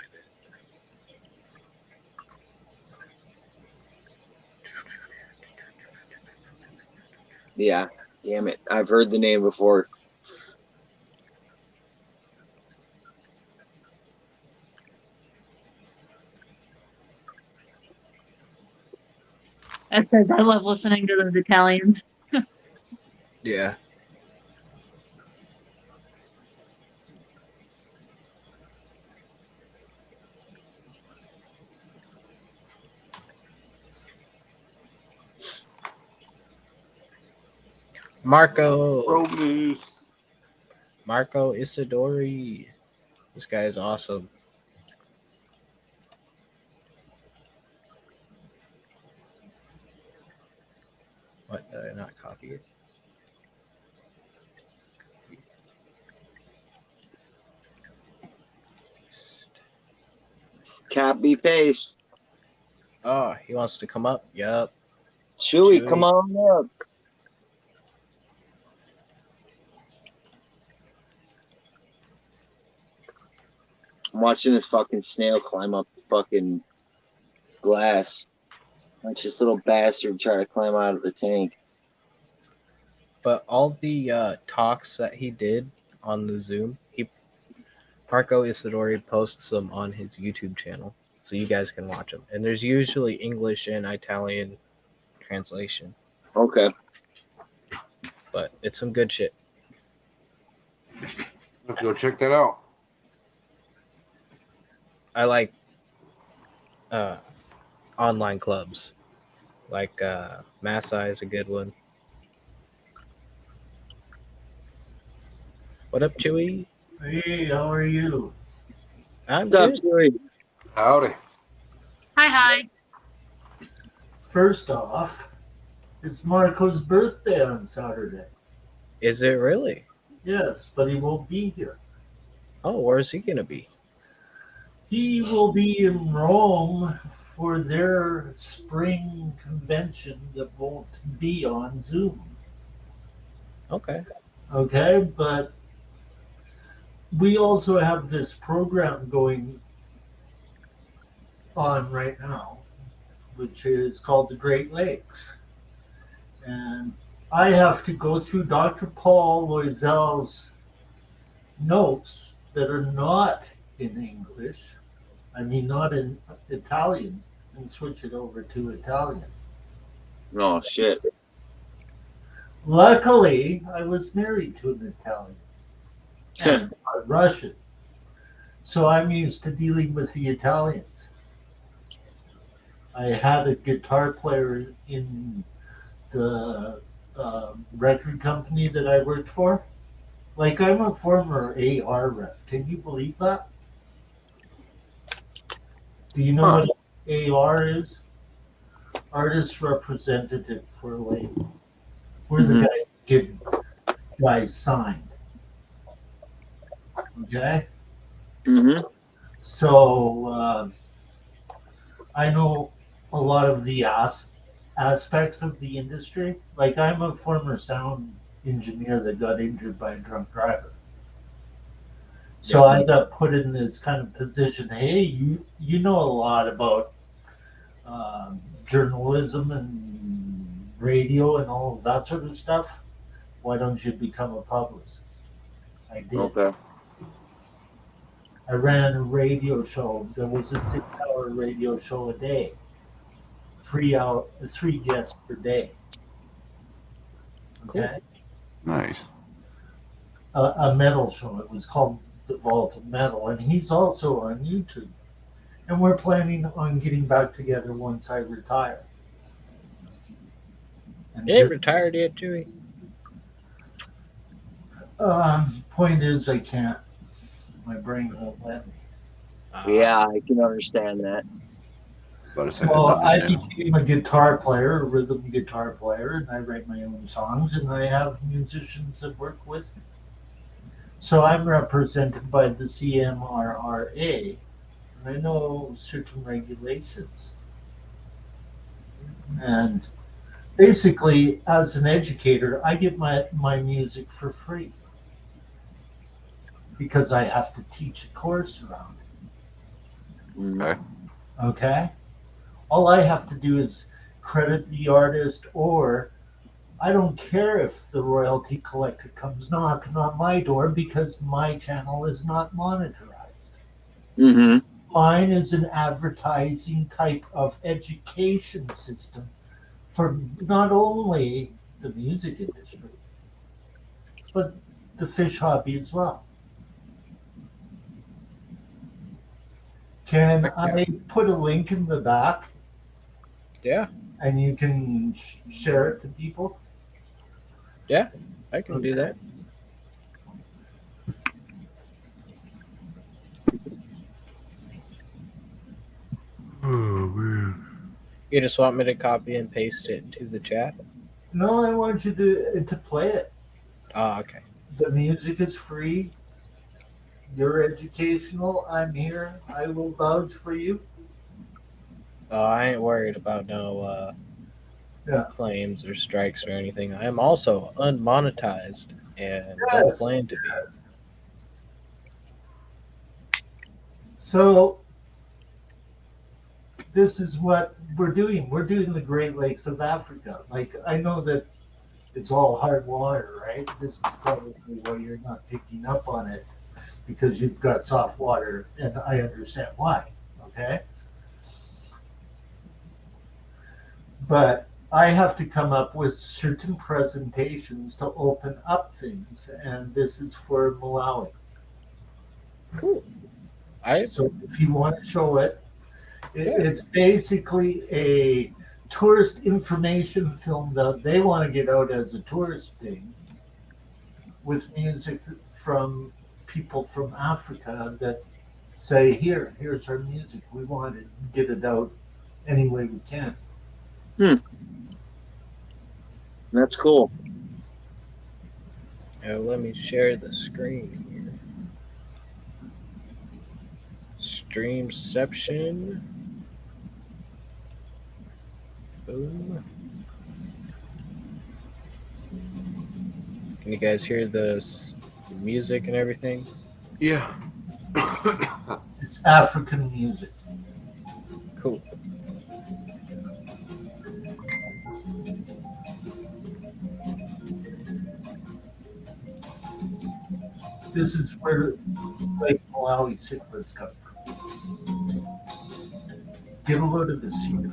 Yeah. Damn it. I've heard the name before. That says I love listening to those Italians. Yeah. Marco Isidori. This guy is awesome. What, did I not copy it? Copy paste. Oh, he wants to come up? Yup. Chewy, Chewy. come on up. I'm watching this fucking snail climb up the fucking glass. Watch this little bastard try to climb out of the tank. But all the talks that he did on the Zoom, Marco Isidori posts them on his YouTube channel, so you guys can watch them. And there's usually English and Italian translation, Okay. but it's some good shit. I'll have to go check that out. I like online clubs, like Masai is a good one. What up, Chewy? Hey, how are you? I'm What's up, good. Chewy? Howdy. Hi. First off, it's Marco's birthday on Saturday. Is it really? Yes, but he won't be here. Oh, where's he gonna be? He will be in Rome for their spring convention that won't be on Zoom. Okay. Okay, but we also have this program going on right now, which is called the Great Lakes. And I have to go through Dr. Paul Loisel's notes that are not in English, I mean, not in Italian, and switch it over to Italian. Oh shit. Luckily, I was married to an Italian and a Russian, so I'm used to dealing with the Italians. I had a guitar player in the record company that I worked for. Like, I'm a former AR rep. Can you believe that? Do you know Huh. what AR is? Artist representative for a label. We're the Mhm. guys that get guys signed. Okay? Mm-hmm. So I know a lot of the aspects of the industry. Like, I'm a former sound engineer that got injured by a drunk driver. So I got put in this kind of position. Hey, you know a lot about journalism and radio and all of that sort of stuff. Why don't you become a publicist? I did. Okay. I ran a radio show. There was a 6-hour radio show a day. 3 guests per day. Okay. Nice. A metal show. It was called The Vault of Metal, and he's also on YouTube. And we're planning on getting back together once I retire. And You ain't retired yet, Chewy? point is, I can't. My brain won't let me. Yeah, I can understand that. But I said So I understandable. became a guitar player, a rhythm guitar player, and I write my own songs, and I have musicians that work with me. So I'm represented by the CMRRA, and I know certain regulations. And basically, as an educator, I get my music for free because I have to teach a course around it. Mhm. Okay. Okay? All I have to do is credit the artist, or I don't care if the royalty collector comes knocking on my door because my channel is not monetized. Mm-hmm. Mine is an advertising type of education system for not only the music industry, but the fish hobby as well. Can I put a link in the back Yeah, and you can share it to people? I can do that. Oh man. You just want me to copy and paste it into the chat? No, I want you to play it. Oh, okay. The music is free. You're educational. I'm here. I will vouch for you. Oh, I ain't worried about no Yeah. claims or strikes or anything. I am also unmonetized and don't Yes. plan to be. Yes. So this is what we're doing. We're doing the Great Lakes of Africa. Like, I know that it's all hard water, right? This is probably why you're not picking up on it, because you've got soft water, and I understand why. Okay. But I have to come up with certain presentations to open up things, and this is for Malawi. Cool. I So if you want to show it, Yeah. it's basically a tourist information film that they want to get out as a tourist thing with music from people from Africa that say, here's our music. We want to get it out any way we can. That's cool. Let me share the screen here. Streamception. Boom. Can you guys hear the music and everything? Yeah. It's African music. Cool. This is where Lake Malawi cichlids come from. Get a load of this here.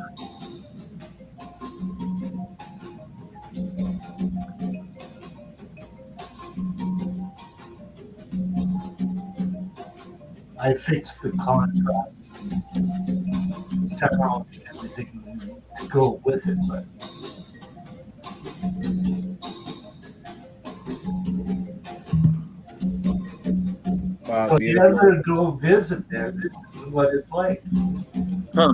I fixed the contrast, sound, and everything to go with it, but Wow, so if you beautiful. ever go visit there, this is what it's like. Huh.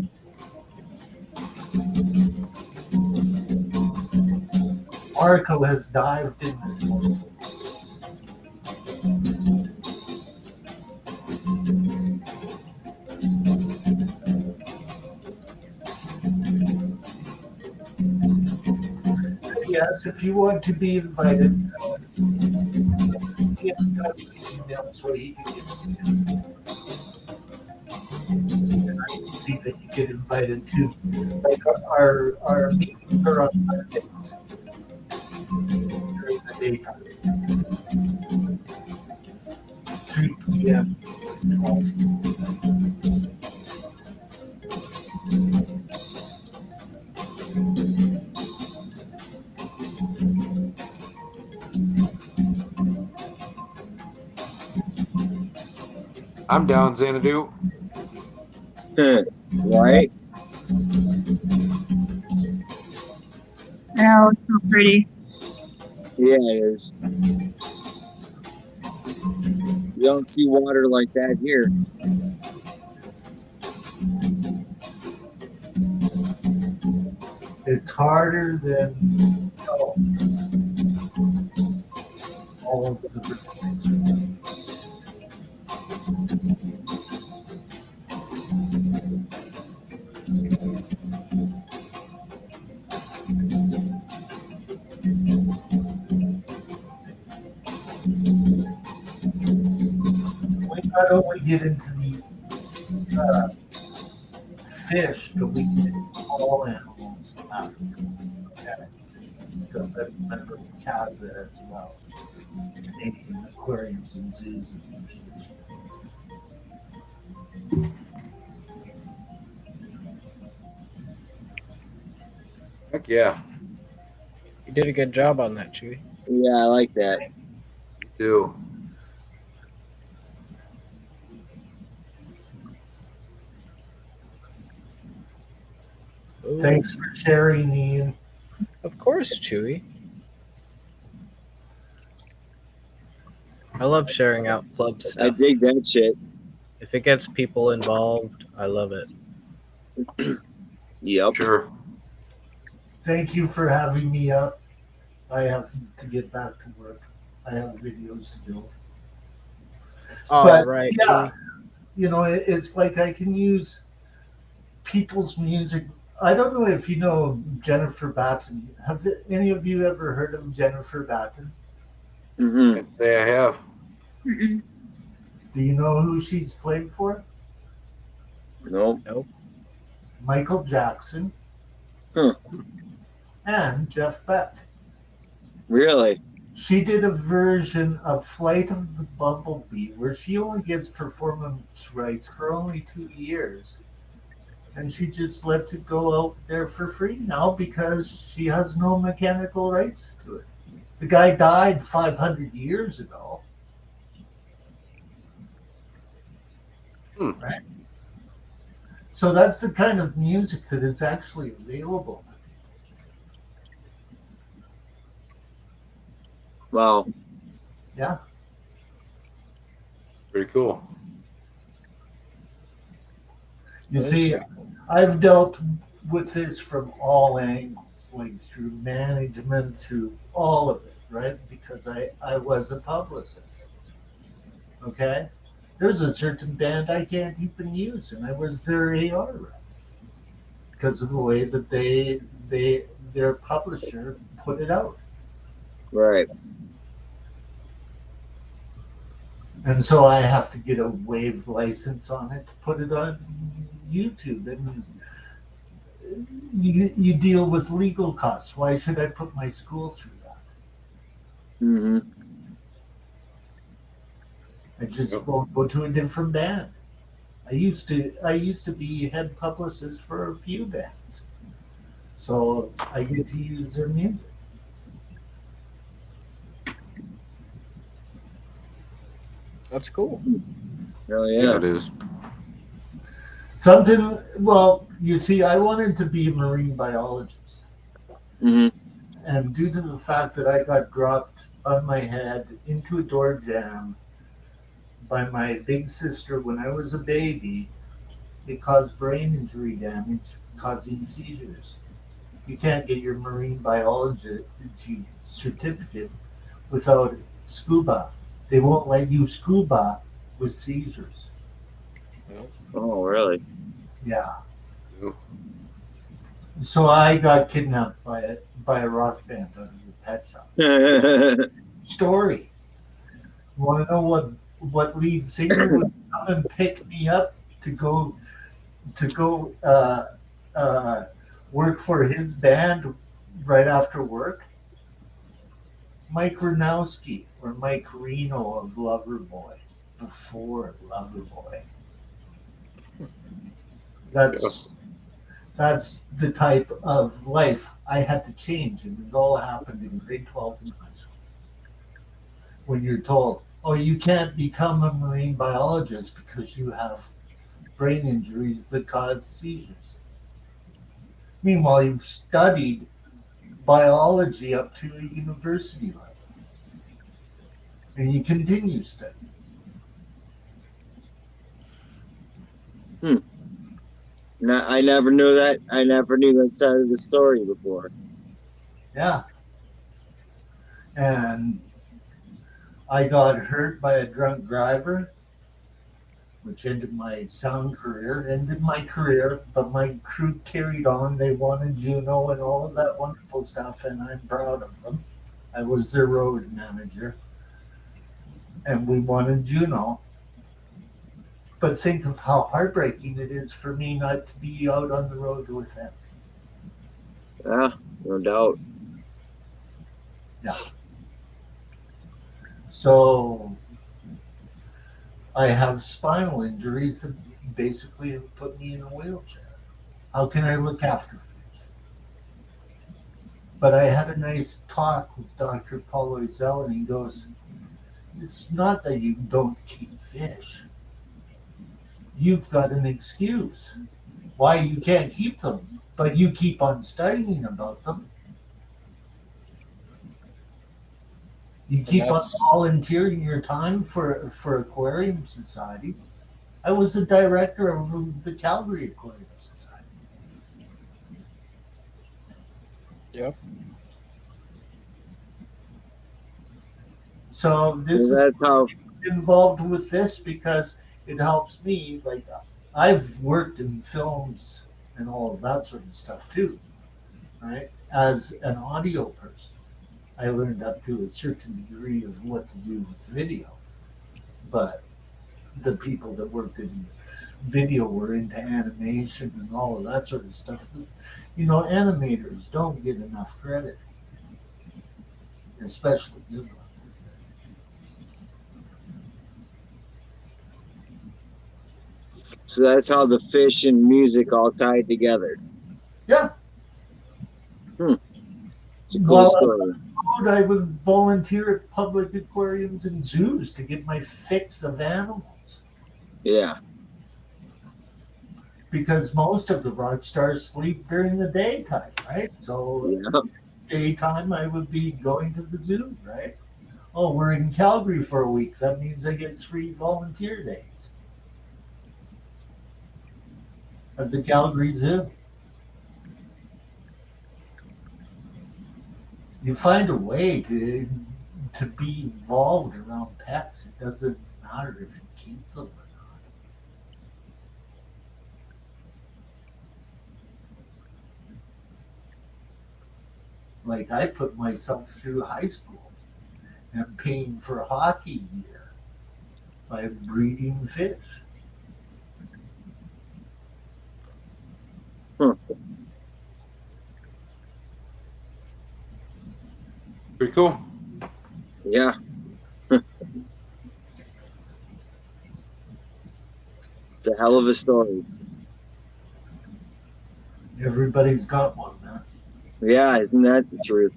Marco has dived in this one. Yes, if you want to be invited, he has got email so he can get in. And I can see that you get invited to, like our meetings are on Mondays during the daytime, 3 p.m. I'm down, Xanadu. Right? Oh, it's so pretty. Yeah, it is. You don't see water like that here. It's harder than all of the rivers. We not only get into the fish, but we get into all animals in Africa. Okay? Because I remember Kaza as well. Canadian aquariums and zoos and such. Heck yeah. You did a good job on that, Chewy. Yeah, I like that. Me too. Ooh, Thanks for sharing, Ian. of course, Chewy. I love sharing out club I stuff. dig that shit. If it gets people involved, I love it. Yep. Sure. Thank you for having me up. I have to get back to work. I have videos to build. All But, right, yeah. Chewy. You know, it's like I can use people's music. I don't know if you know Jennifer Batten. Have any of you ever heard of Jennifer Batten? Mm-hmm. Can't say I have. Mm-mm. Do you know who she's played for? Nope. Michael Jackson Huh. and Jeff Beck. Really? She did a version of Flight of the Bumblebee where she only gets performance rights for only 2 years. And she just lets it go out there for free now because she has no mechanical rights to it. The guy died 500 years ago. Right? So that's the kind of music that is actually available. Wow. Yeah. Pretty cool. You That is see, pretty I've dealt with this from all angles, like through management, through all of it, right? Because I was a publicist. Okay? There's a certain band I can't even use, and I was their AR rep because of the way that their publisher put it out. Right. And so I have to get a wave license on it to put it on YouTube. And you deal with legal costs. Why should I put my school through that? Mm-hmm. I just won't go to a different band. I used to be head publicist for a few bands. So I get to use their music. That's cool. Oh Yeah, yeah. it is. Something, well, you see, I wanted to be a marine biologist. Mm-hmm. And due to the fact that I got dropped on my head into a door jam by my big sister when I was a baby, it caused brain injury damage, causing seizures. You can't get your marine biology certificate without scuba. They won't let you scuba with seizures. Oh really? Yeah. Yep. So I got kidnapped by a rock band out of a pet shop. Story. You want to know what lead singer would come and pick me up to go work for his band right after work? Mike Ranowski or Mike Reno of Loverboy, before Loverboy. That's the type of life I had to change, and it all happened in grade 12 in high school. When you're told, oh, you can't become a marine biologist because you have brain injuries that cause seizures. Meanwhile, you've studied biology up to a university level, and you continue studying. No, I never knew that. I never knew that side of the story before. Yeah. And I got hurt by a drunk driver, which ended my sound career, ended my career, but my crew carried on. They won a Juno and all of that wonderful stuff, and I'm proud of them. I was their road manager, and we won a Juno. But think of how heartbreaking it is for me not to be out on the road with them. Yeah, no doubt. Yeah. So I have spinal injuries that basically have put me in a wheelchair. How can I look after fish? But I had a nice talk with Dr. Paul Oisel, and he goes, it's not that you don't keep fish. You've got an excuse why you can't keep them, but you keep on studying about them. You keep on volunteering your time for aquarium societies. I was the director of the Calgary Aquarium Society. Yep. So this So that's how. is involved with this because it helps me. Like I've worked in films and all of that sort of stuff too, right? As an audio person, I learned up to a certain degree of what to do with video, but the people that worked in video were into animation and all of that sort of stuff. You know, animators don't get enough credit, especially good ones. So that's how the fish and music all tied together. Yeah. It's a cool Well, story. I would volunteer at public aquariums and zoos to get my fix of animals Yeah. because most of the rock stars sleep during the daytime, right? So Yeah. daytime I would be going to the zoo, right? Oh, we're in Calgary for a week. That means I get 3 volunteer days at the Calgary Zoo. You find a way to be involved around pets. It doesn't matter if you keep them or not. Like I put myself through high school and paying for hockey gear by breeding fish. Pretty cool. Yeah. It's a hell of a story. Everybody's got one, man. Yeah, isn't that the truth?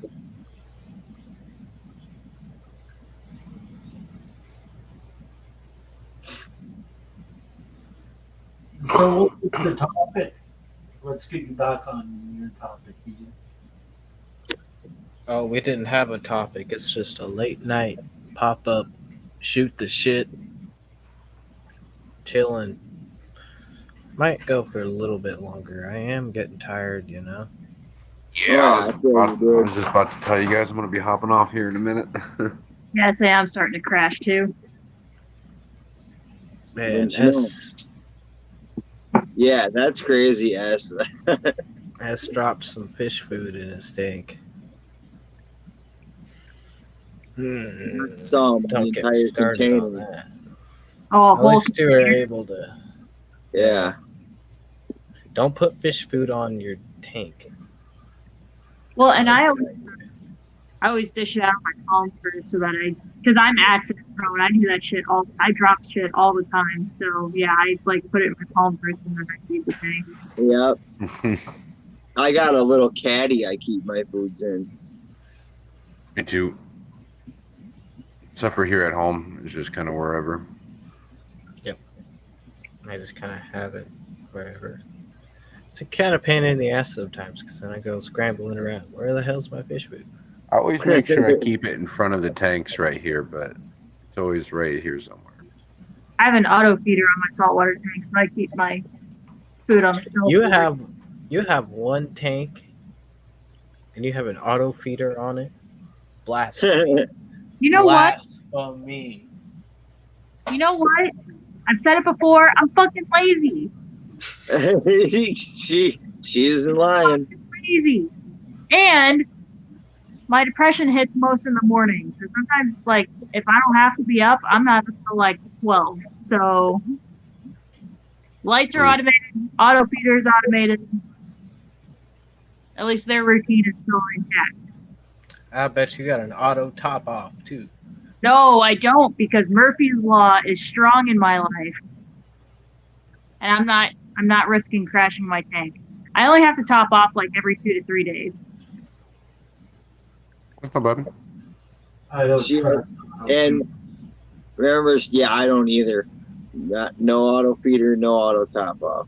So what's the topic? Let's get you back on your topic, Ian. Oh, we didn't have a topic. It's just a late night pop up, shoot the shit, chilling. Might go for a little bit longer. I am getting tired, you know. Yeah, I feel you, I dude. was just about to tell you guys I'm going to be hopping off here in a minute. Yeah, say I'm starting to crash too. Man, Don't you know? S, That's crazy, S. S dropped some fish food in his tank. Some the Don't get me entire started on container. that. Oh, a At whole least you were able to. Yeah. Don't put fish food on your tank. well, and I always dish it out of my palm first so that because I'm accident prone. I do that shit I drop shit all the time. So yeah, I like put it in my palm first and then I feed the thing. Yep. I got a little caddy I keep my foods in. Me too. Except for here at home, it's just kind of wherever. I just kind of have it wherever. It's a kind of pain in the ass sometimes because then I go scrambling around. Where the hell's my fish food? I always make sure I keep it in front of the tanks right here, but it's always right here somewhere. I have an auto feeder on my saltwater tank, so I keep my food on the shelf. You have one tank, and you have an auto feeder on it. Blasphemy! You know what? Blasphemy! You know what? I've said it before. I'm fucking lazy. she isn't lying. Lazy. And my depression hits most in the morning. So sometimes, like, if I don't have to be up, I'm not up until like 12. So lights are automated, auto feeder is automated. At least their routine is still intact. I bet you got an auto top off too. No, I don't, because Murphy's Law is strong in my life. And I'm not risking crashing my tank. I only have to top off like every 2 to 3 days. That's not bad. I don't She- trust. And remember, I don't either. No auto feeder, no auto top off.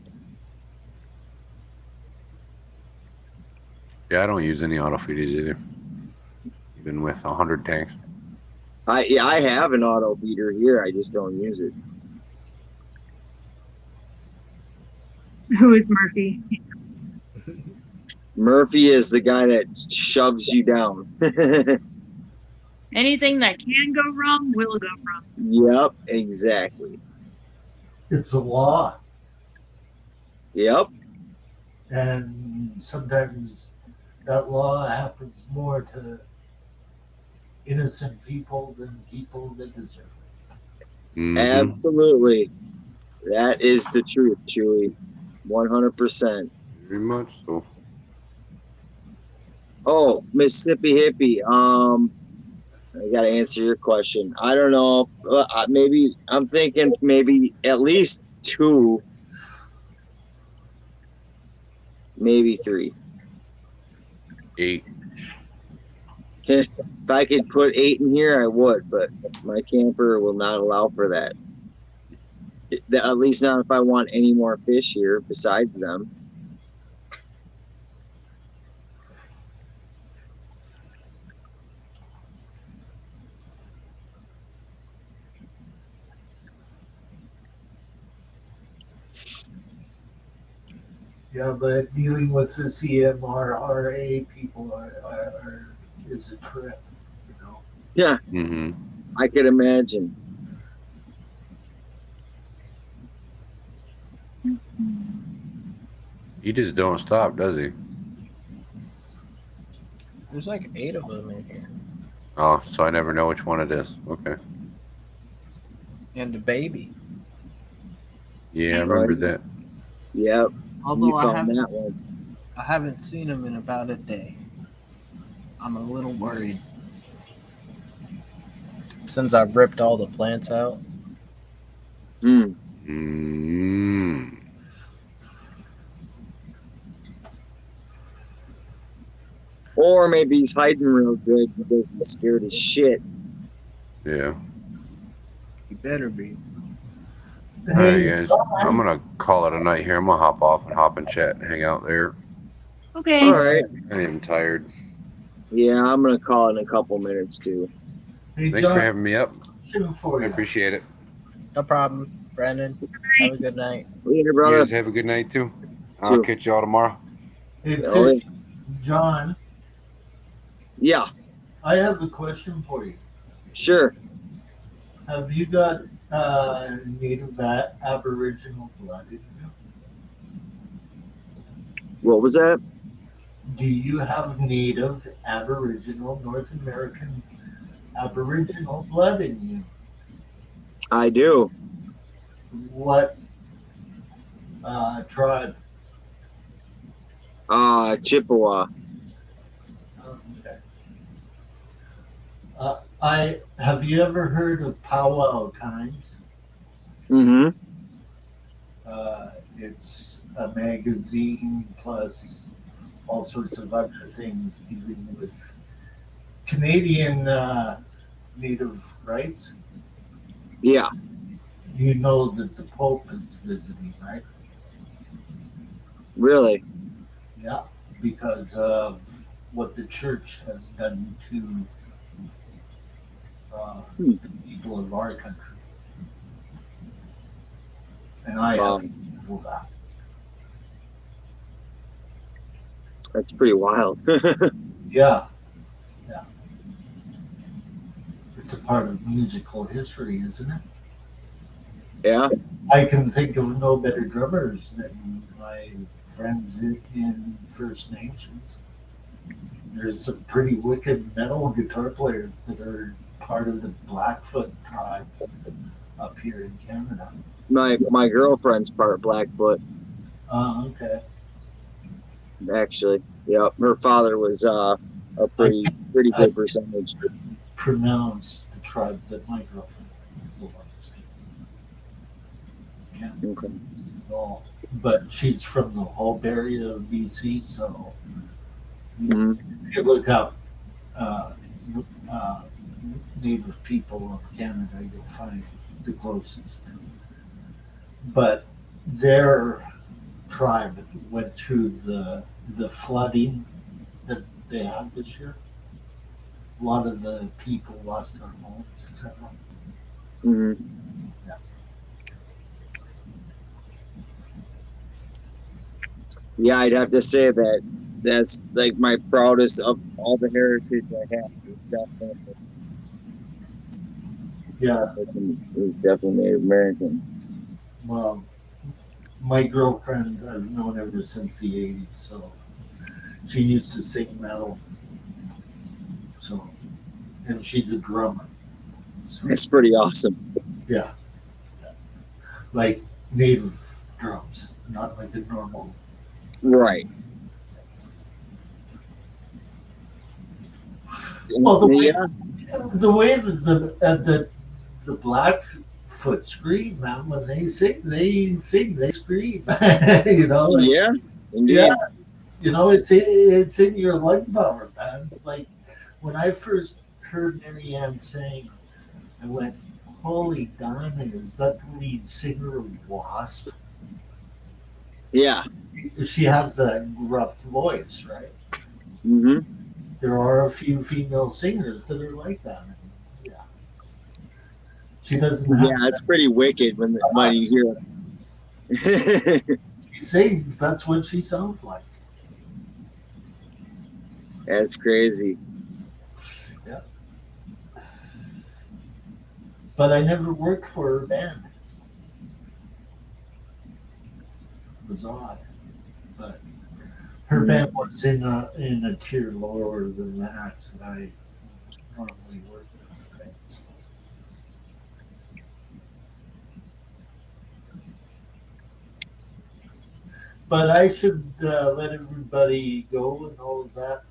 Yeah, I don't use any auto feeders either. Even with 100 tanks. I have an auto feeder here. I just don't use it. Who is Murphy? Murphy is the guy that shoves you down. Anything that can go wrong will go wrong. Yep, exactly. It's a law, Yep. and sometimes that law happens more to innocent people than people that deserve it. Mhm. Absolutely. That is the truth, Chewy. 100%. Very much so. Oh, Mississippi Hippie. I got to answer your question. I don't know. Maybe I'm thinking maybe at least 2, maybe 3. 8. If I could put 8 in here, I would, but my camper will not allow for that. At least not if I want any more fish here besides them. Yeah, but dealing with the CMRRA people is a trip, you know. Yeah, Mm-hmm. I could imagine. He just don't stop, does he? There's like 8 of them in here. Oh, so I never know which one it is. Okay. And the baby. Yeah, I remember that. Yep, Although you found that one. I haven't seen him in about a day. I'm a little worried. Since I've ripped all the plants out. Hmm. Mm. Or maybe he's hiding real good because he's scared as shit. Yeah. He better be. All right, Hey, guys. I'm gonna call it a night here. I'm gonna hop off and hop in chat and hang out there. Okay. All right. I am tired. Yeah, I'm gonna call in a couple minutes too. hey Thanks for John, having me up. question for I you. appreciate it. No problem, Brandon. Have a good night. Later, You brother. guys have a good night too. I'll Too. catch y'all tomorrow. Hey, Oh, Fish, John, Yeah, I have a question for you. sure. Have you got native Aboriginal blood in you? What was that? Do you have native Aboriginal, North American Aboriginal blood in you? I do. What tribe? Chippewa. Okay. I have you ever heard of Powwow Times? Mm-hmm. It's a magazine plus all sorts of other things dealing with Canadian native rights. Yeah. You know that the Pope is visiting, right? Really? Yeah, because of what the church has done to the people of our country. And I have people that. That's pretty wild. Yeah, yeah. It's a part of musical history, isn't it? Yeah. I can think of no better drummers than my friends in First Nations. There's some pretty wicked metal guitar players that are part of the Blackfoot tribe up here in Canada. My girlfriend's part Blackfoot, Okay. actually. Yep. Her father was a pretty good percentage. Pronounce the tribe that my girlfriend belongs to. Can't Okay. at all. But she's from the Hope area of BC, so Mhm. if you look up Native people of Canada, you'll find the closest. But their tribe went through the flooding that they had this year. A lot of the people lost their homes, etc. Mhm. Yeah, I'd have to say that's like my proudest of all the heritage I have is definitely Yeah. is definitely Native American. Well, my girlfriend I've known ever since the '80s, so she used to sing metal. So, and she's a drummer. So, It's pretty awesome. yeah, like native drums, not like a normal. Right. Well, Yeah. the way that the Blackfoot scream, man, when they sing, they scream. You know, like, Yeah. Indeed. yeah, you know, it's in your lung power, man. Like when I first heard Mary Ann sing, I went, "Holy Donna, is that the lead singer of Wasp?" Yeah. She has that rough voice, right? Mm-hmm. There are a few female singers that are like that. Yeah, she doesn't have. Yeah, it's pretty wicked when you hear it. She she sings, that's what she sounds like. That's crazy. But I never worked for her band. It was odd. But her band was in a tier lower than the acts that I normally work with. Right? So, but I should let everybody go and all of that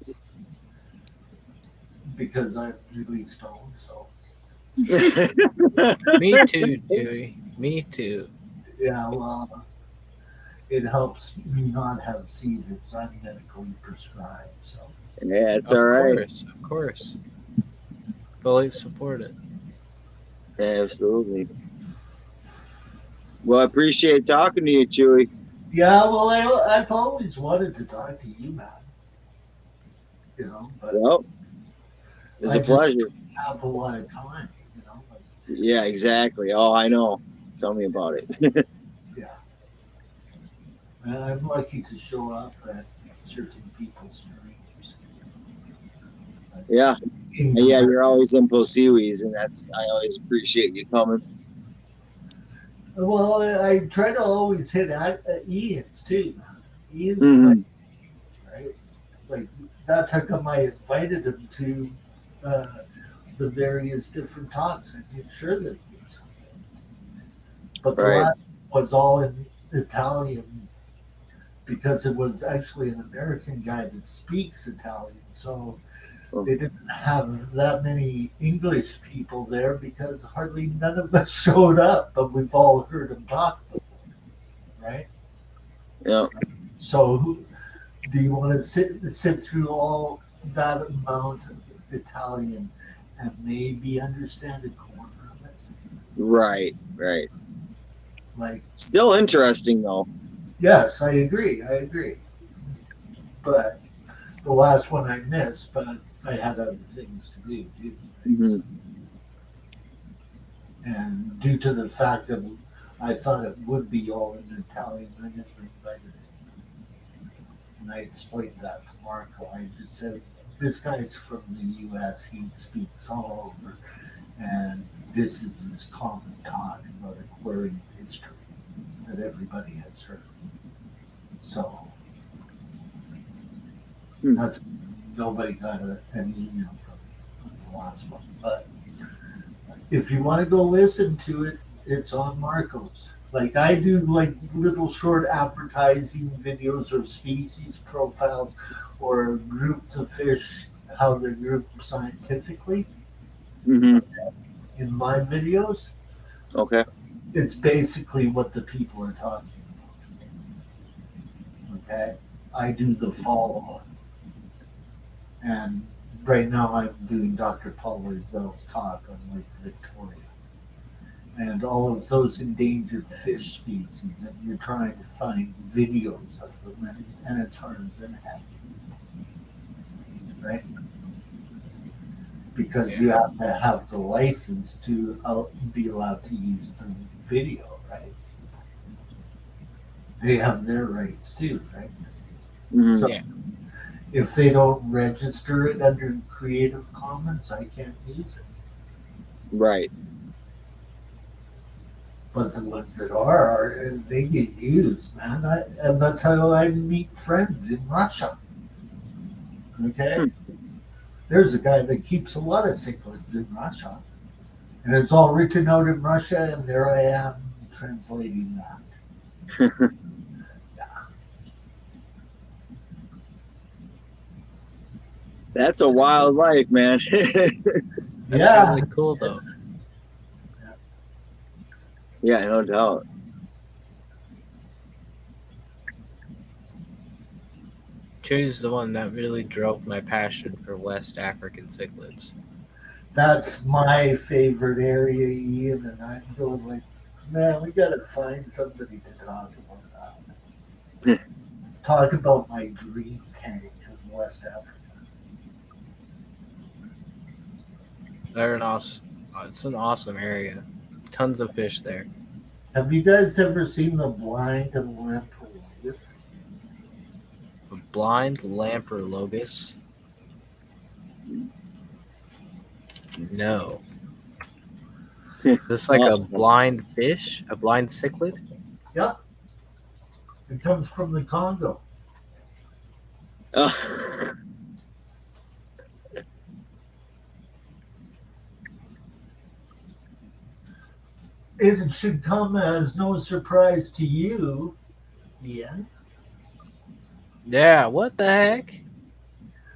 because I'm really stoned. So Me too, Dewey. Me too. yeah, well, it helps me not have seizures. I'm medically prescribed. So Yeah, it's all right. Of course. Fully support it. Absolutely. Well, I appreciate talking to you, Chewy. yeah, well, I've always wanted to talk to you, man. You know, but Well, it's I a just pleasure. have a lot of time. You know, but, Yeah, exactly. Oh, I know. Tell me about it. yeah. And I'm lucky to show up at certain people's dreams. Yeah. In Yeah, you're always in Posiwis, and I always appreciate you coming. Well, I try to always hit Ian's too. Ian's my Mhm. right. Like that's how come I invited him to the various different talks. I made sure that he gets something. But the Right. last was all in Italian because it was actually an American guy that speaks Italian. So Oh. they didn't have that many English people there because hardly none of us showed up, but we've all heard him talk before, right? Yeah. So, do you want to sit through all that amount of Italian and maybe understand a corner of it? Right. Right. Like, Still interesting though. yes, I agree. But the last one I missed, but I had other things to do too. Right? Mhm. And due to the fact that I thought it would be all in Italian, I never invited it. And I explained that to Marco. I just said, this guy's from the US, he speaks all over, and this is his common talk about aquarium history that everybody has heard. So that's nobody got an email from me. That's the last one. But if you want to go listen to it, it's on Marco's. Like I do like little short advertising videos or species profiles or groups of fish, how they're grouped scientifically Mhm. in my videos. Okay. It's basically what the people are talking about. Okay. I do the follow up. And right now I'm doing Dr. Paul Rizzel's talk on Lake Victoria. And all of those endangered fish species, and you're trying to find videos of them, and it's harder than heck, right? Because you have to have the license to be allowed to use the video, right? They have their rights too, right? Mhm. So Yeah. if they don't register it under Creative Commons, I can't use it. Right. But the ones that are they get used, man. And that's how I meet friends in Russia. Okay? There's a guy that keeps a lot of cichlids in Russia. And it's all written out in Russia, and there I am translating that. That's a wild life, man. That's Yeah. really cool though. Yeah, no doubt. Chewy's the one that really drove my passion for West African cichlids. That's my favorite area, Ian, and I'm going like, man, we got to find somebody to talk about that. Talk about my dream tank in West Africa. They're an awesome. It's an awesome area. Tons of fish there. Have you guys ever seen the blind Olymp blind Lamprologus. No. Is this like a blind fish? A blind cichlid? Yeah. It comes from the Congo. It should come as no surprise to you, Ian. Yeah, what the heck?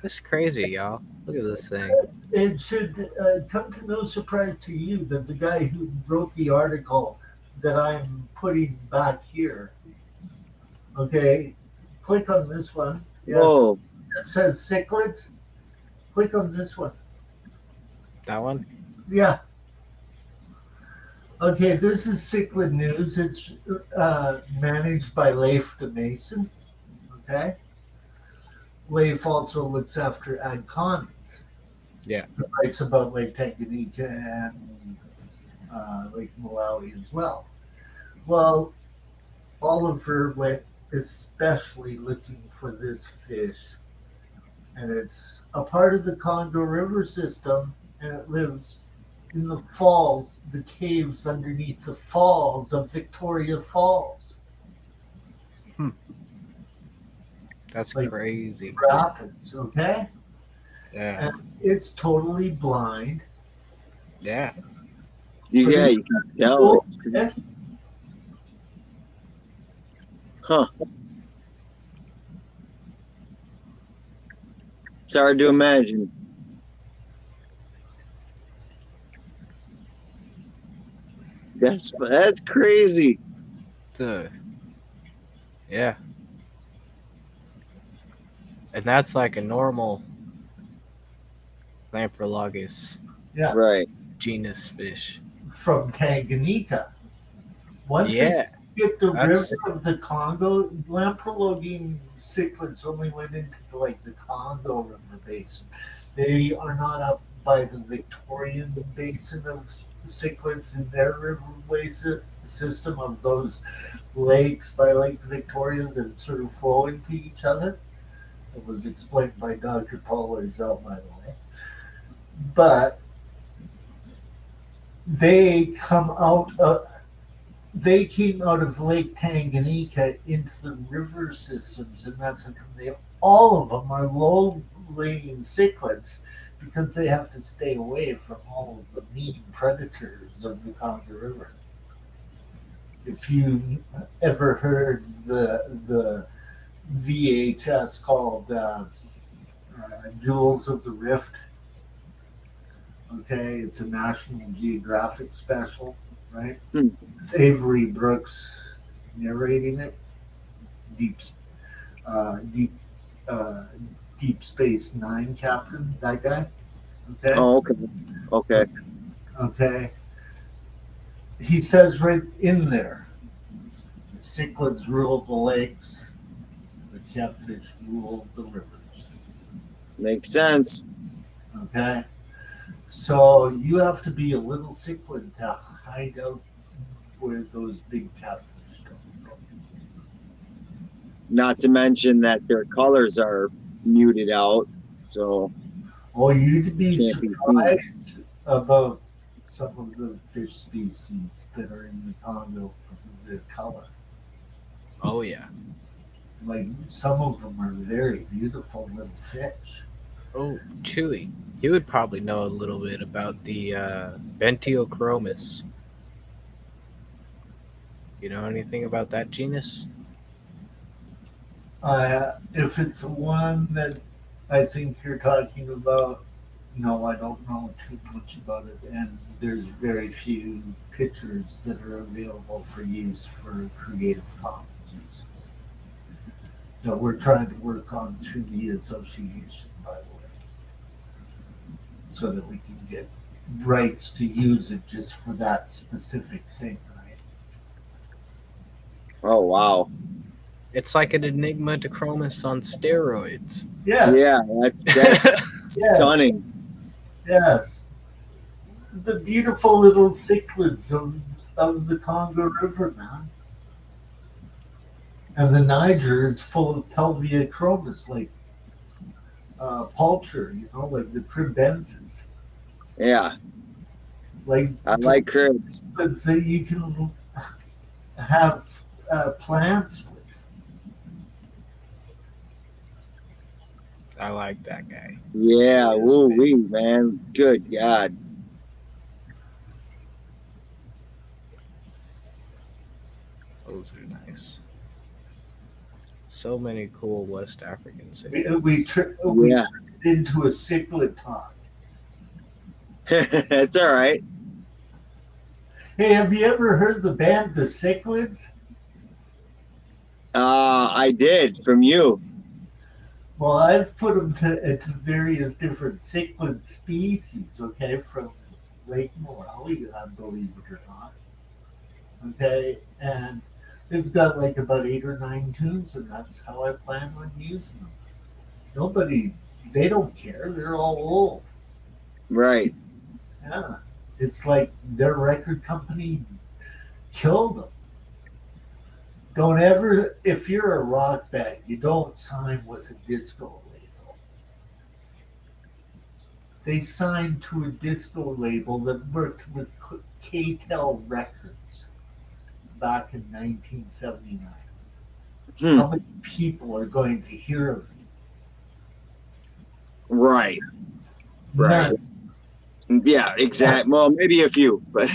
This is crazy, y'all. Look at this thing. It should come to no surprise to you that the guy who wrote the article that I'm putting back here, okay, click on this one. Yes, Whoa. it says cichlids. Click on this one. That one? Yeah. Okay, this is Cichlid News. It's managed by Leif de Mason. Okay. Leif also looks after Ad Connings. Yeah. He writes about Lake Tanganyika and Lake Malawi as well. Well, Oliver went especially looking for this fish, and it's a part of the Congo River system, and it lives in the falls, the caves underneath the falls of Victoria Falls. That's Like- crazy. Rapids, okay? Yeah. And it's totally blind. Yeah. Yeah, you can tell. Yes. Huh. It's hard to imagine. That's crazy. Dude. Yeah. And that's like a normal Lamprologus Yeah, Right. genus fish. from Tanganyika. Once Yeah. you get the That's- river of the Congo, Lamprologian cichlids only went into the Congo River basin. They are not up by the Victorian basin of cichlids in their riverway system of those lakes by Lake Victoria that sort of flow into each other. It was explained by Dr. Paul Loisel, by the way. But they came out of Lake Tanganyika into the river systems, and that's how come all of them are low-laying cichlids because they have to stay away from all of the mean predators of the Congo River. If you ever heard the VHS called Jewels of the Rift, okay, it's a National Geographic special, right? It's Avery Brooks narrating it. Deep Space Nine captain, that guy. Okay. Oh, okay. Okay. Okay. He says right in there, the cichlids rule the lakes, the catfish rule the rivers. Makes sense. Okay. So you have to be a little cichlid to hide out where those big catfish don't go. Not to mention that their colors are muted out. So Oh, you'd be Can't be surprised about some of the fish species that are in the Congo because of their color. Oh yeah. Like some of them are very beautiful little fish. Oh, Chewy. You would probably know a little bit about the Bentiochromis. You know anything about that genus? If it's the one that I think you're talking about, no, I don't know too much about it, and there's very few pictures that are available for use for Creative Commons uses that we're trying to work on through the association, by the way, so that we can get rights to use it just for that specific thing, right? oh wow. It's like an Enigma Dichromis on steroids. Yes, Yeah, that's Yeah. stunning. yes. The beautiful little cichlids of the Congo River, man. And the Niger is full of Pelvia chromis, like Pulcher, like the Cribensis. Yeah, Like I like Chris. that you can have plants with. I like that guy. Yeah, Yes, woo man. wee, man. Good God. Those are nice. So many cool West African We cichlids. we, Yeah. turned it into a cichlid talk. It's all right. Hey, have you ever heard the band The Cichlids? I did from you. Well, I've put them to various different cichlid species, okay, from Lake Malawi, believe it or not. Okay, and they've got like about 8 or 9 tunes, and that's how I plan on using them. Nobody, they don't care. They're all old. Right. Yeah, it's like their record company killed them. Don't ever, if you're a rock band, you don't sign with a disco label. They signed to a disco label that worked with K-Tel Records back in 1979. Hmm. How many people are going to hear of you? Right. Right. None. Yeah, exactly. Well, maybe a few, but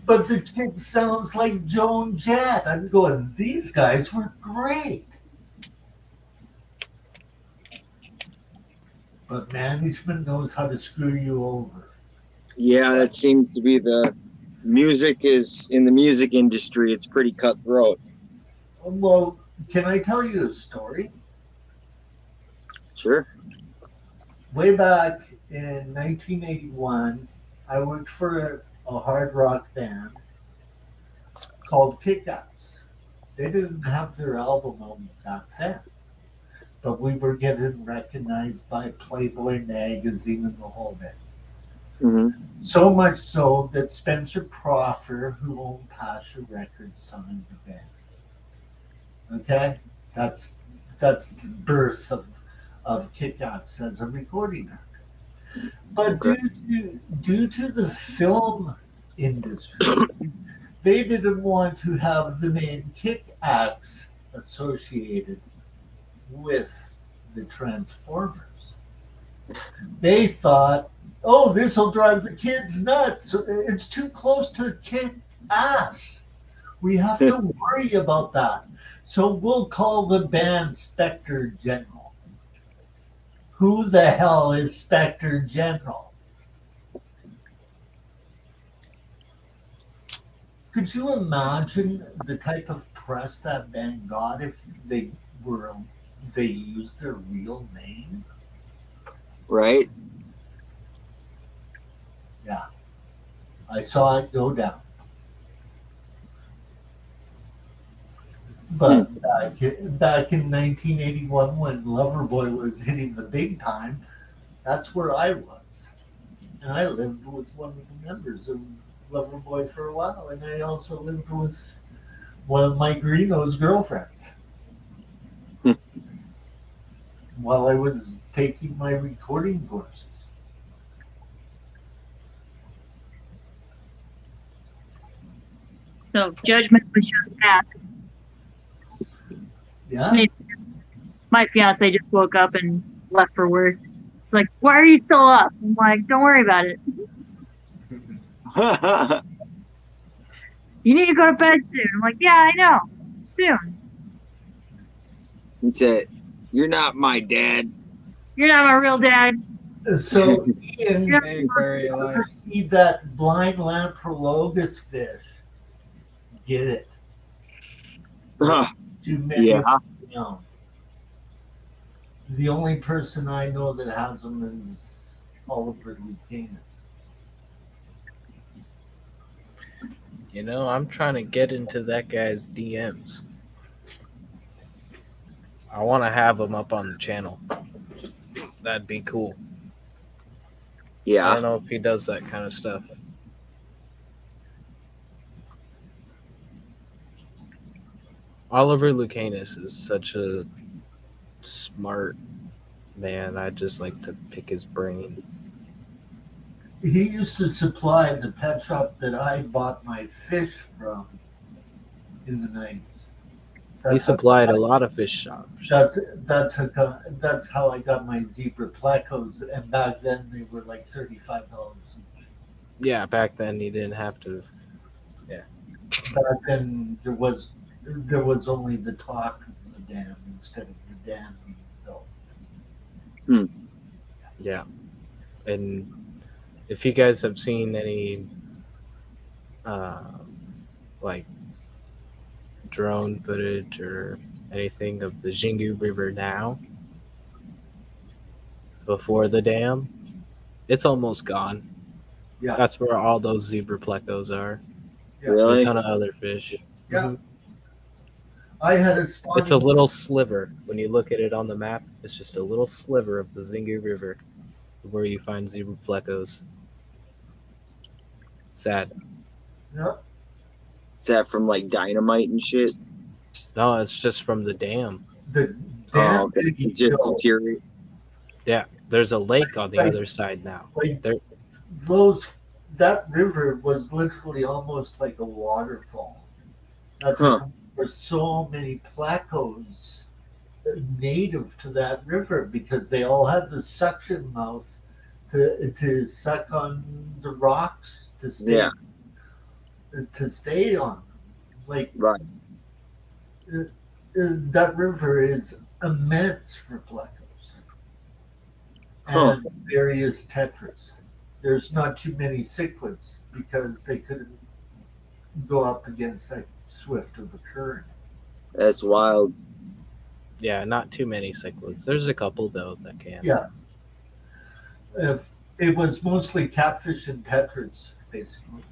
But the kid sounds like Joan Jett. I'm going, these guys were great. But management knows how to screw you over. yeah, that seems to be the music is in the music industry. It's pretty cutthroat. Well, can I tell you a story? Sure. Way back in 1981, I worked for a hard rock band called Kick-Outs. They didn't have their album out back then, but we were getting recognized by Playboy magazine and the whole bit. Hmm. So much so that Spencer Proffer, who owned Pasha Records, signed the band. Okay, that's the birth of Kick-Outs as a recording act. But due to the film industry, they didn't want to have the name Kick-Axe associated with the Transformers. They thought, oh, this will drive the kids nuts. It's too close to kick ass. We have to worry about that. So we'll call the band Spectre General. Who the hell is Spectre General? Could you imagine the type of press that band got if they used their real name? Right. Yeah, I saw it go down. But back in 1981, when Loverboy was hitting the big time, that's where I was. And I lived with one of the members of Loverboy for a while, and I also lived with one of Mike Reno's girlfriends while I was taking my recording courses. So judgment was just passed. Yeah. My fiance just woke up and left for work. It's like, why are you still up? I'm like, don't worry about it. You need to go to bed soon. I'm like, yeah, I know. Soon. He said, "You're not my dad." You're not my real dad. So Ian, Hey, Barry, you ever Elias. see that blind lamprologus fish? Get it. Too many Yeah. of them. The only person I know that has them is Oliver Lucanus. You know, I'm trying to get into that guy's DMs. I want to have him up on the channel. That'd be cool. I Yeah. don't know if he does that kind of stuff. Oliver Lucanus is such a smart man. I just like to pick his brain. He used to supply the pet shop that I bought my fish from in the 90s. He supplied a lot of fish shops. That's how I got my zebra plecos, and back then they were like $35 each. Yeah, back then he didn't have to. Back then there was only the talk of the dam instead of the dam being built. Yeah, and if you guys have seen any, like drone footage or anything of the Xingu River now, before the dam, it's almost gone. Yeah. That's where all those zebra plecos are. Yeah. A Really? ton of other fish. Yeah. Mhm. I had a spawning. It's a little sliver. When you look at it on the map, it's just a little sliver of the Xingu River where you find zebra plecos. Sad. Yeah. Is that from like dynamite and shit? No, it's just from the dam. The dam Oh, okay. digging It's just built, deteriorate. Yeah, there's a lake on the Like- other side now. like There- that river was literally almost like a waterfall. That's Huh. how there were so many plecos native to that river because they all had the suction mouth to suck on the rocks to stay Yeah. on them. Like Right. that river is immense for plecos Huh. and various tetras. There's not too many cichlids because they couldn't go up against that swift of a current. That's wild. Yeah, not too many cichlids. There's a couple though that can. Yeah. It was mostly catfish and tetras, basically.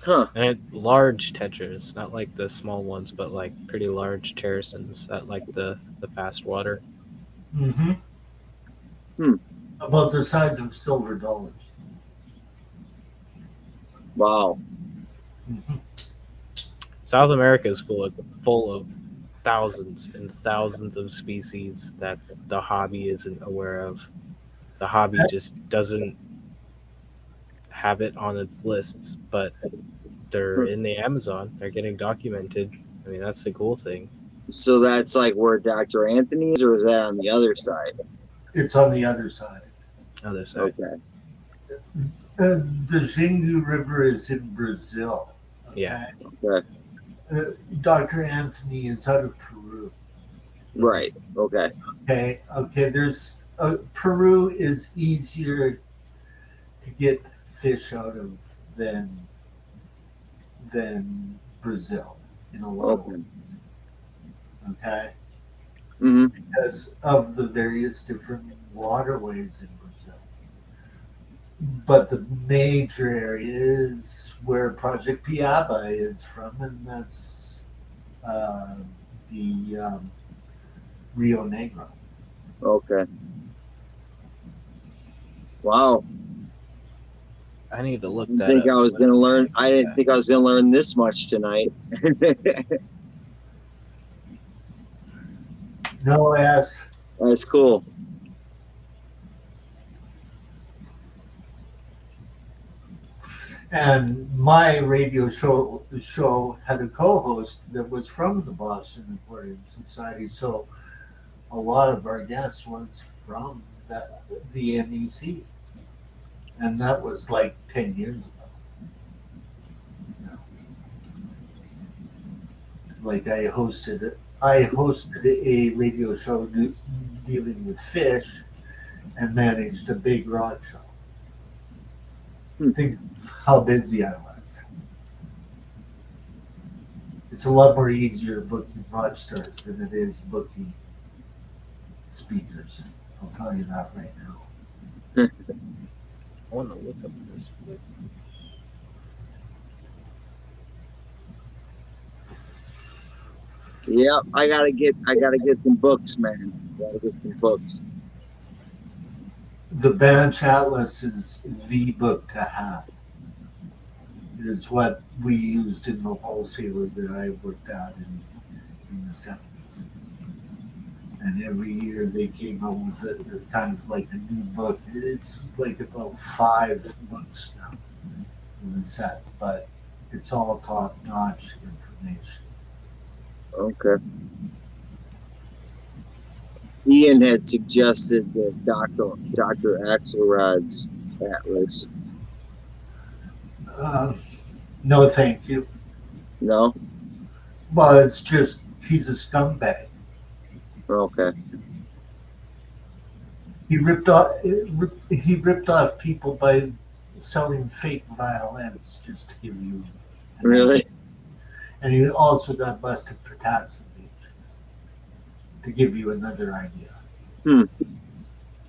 Huh. And large tetras, not like the small ones, but like pretty large terracins that like the fast water. Mm-hmm. Hmm. About the size of silver dollars. Wow. Mm-hmm. South America is full of thousands and thousands of species that the hobby isn't aware of. The hobby just doesn't have it on its lists, but they're in the Amazon. They're getting documented. I mean, that's the cool thing. So that's like where Dr. Anthony is, or is that on the other side? It's on the other side. Other side. Okay. The Xingu River is in Brazil. Okay? Yeah. Okay. Dr. Anthony is out of Peru. Right. Okay. Okay. There's Peru is easier to get fish out of than Brazil in a lot of Okay. ways. Okay, Mm-hmm. because of the various different waterways in Brazil. But the major area is where Project Piaba is from, and that's the Rio Negro. Okay. Wow. I need to look I that didn't think up. I was gonna learn. I didn't think I was gonna learn this much tonight. No S. That's cool. And my radio show had a co-host that was from the Boston Aquarium Society, so a lot of our guests was from the NEC, and that was like 10 years ago. You know. Like I hosted a radio show dealing with fish, and managed a big rock show. Think how busy I was. It's a lot more easier booking rock stars than it is booking speakers. I'll tell you that right now. I want to look up this. Yeah, I gotta get some books, man. Gotta get some books. The Banch Atlas is the book to have. is what we used in the wholesaler that I worked at in the 70s. And every year they came out with a kind of like a new book. It's like about 5 books now in the set, but it's all top-notch information. Okay. Ian had suggested the Dr. Axelrod's Atlas. No, thank you. No? Well, it's just he's a scumbag. Okay. He ripped off people by selling fake violins just to give you. Really? And he also got busted for tax evasion. To give you another idea.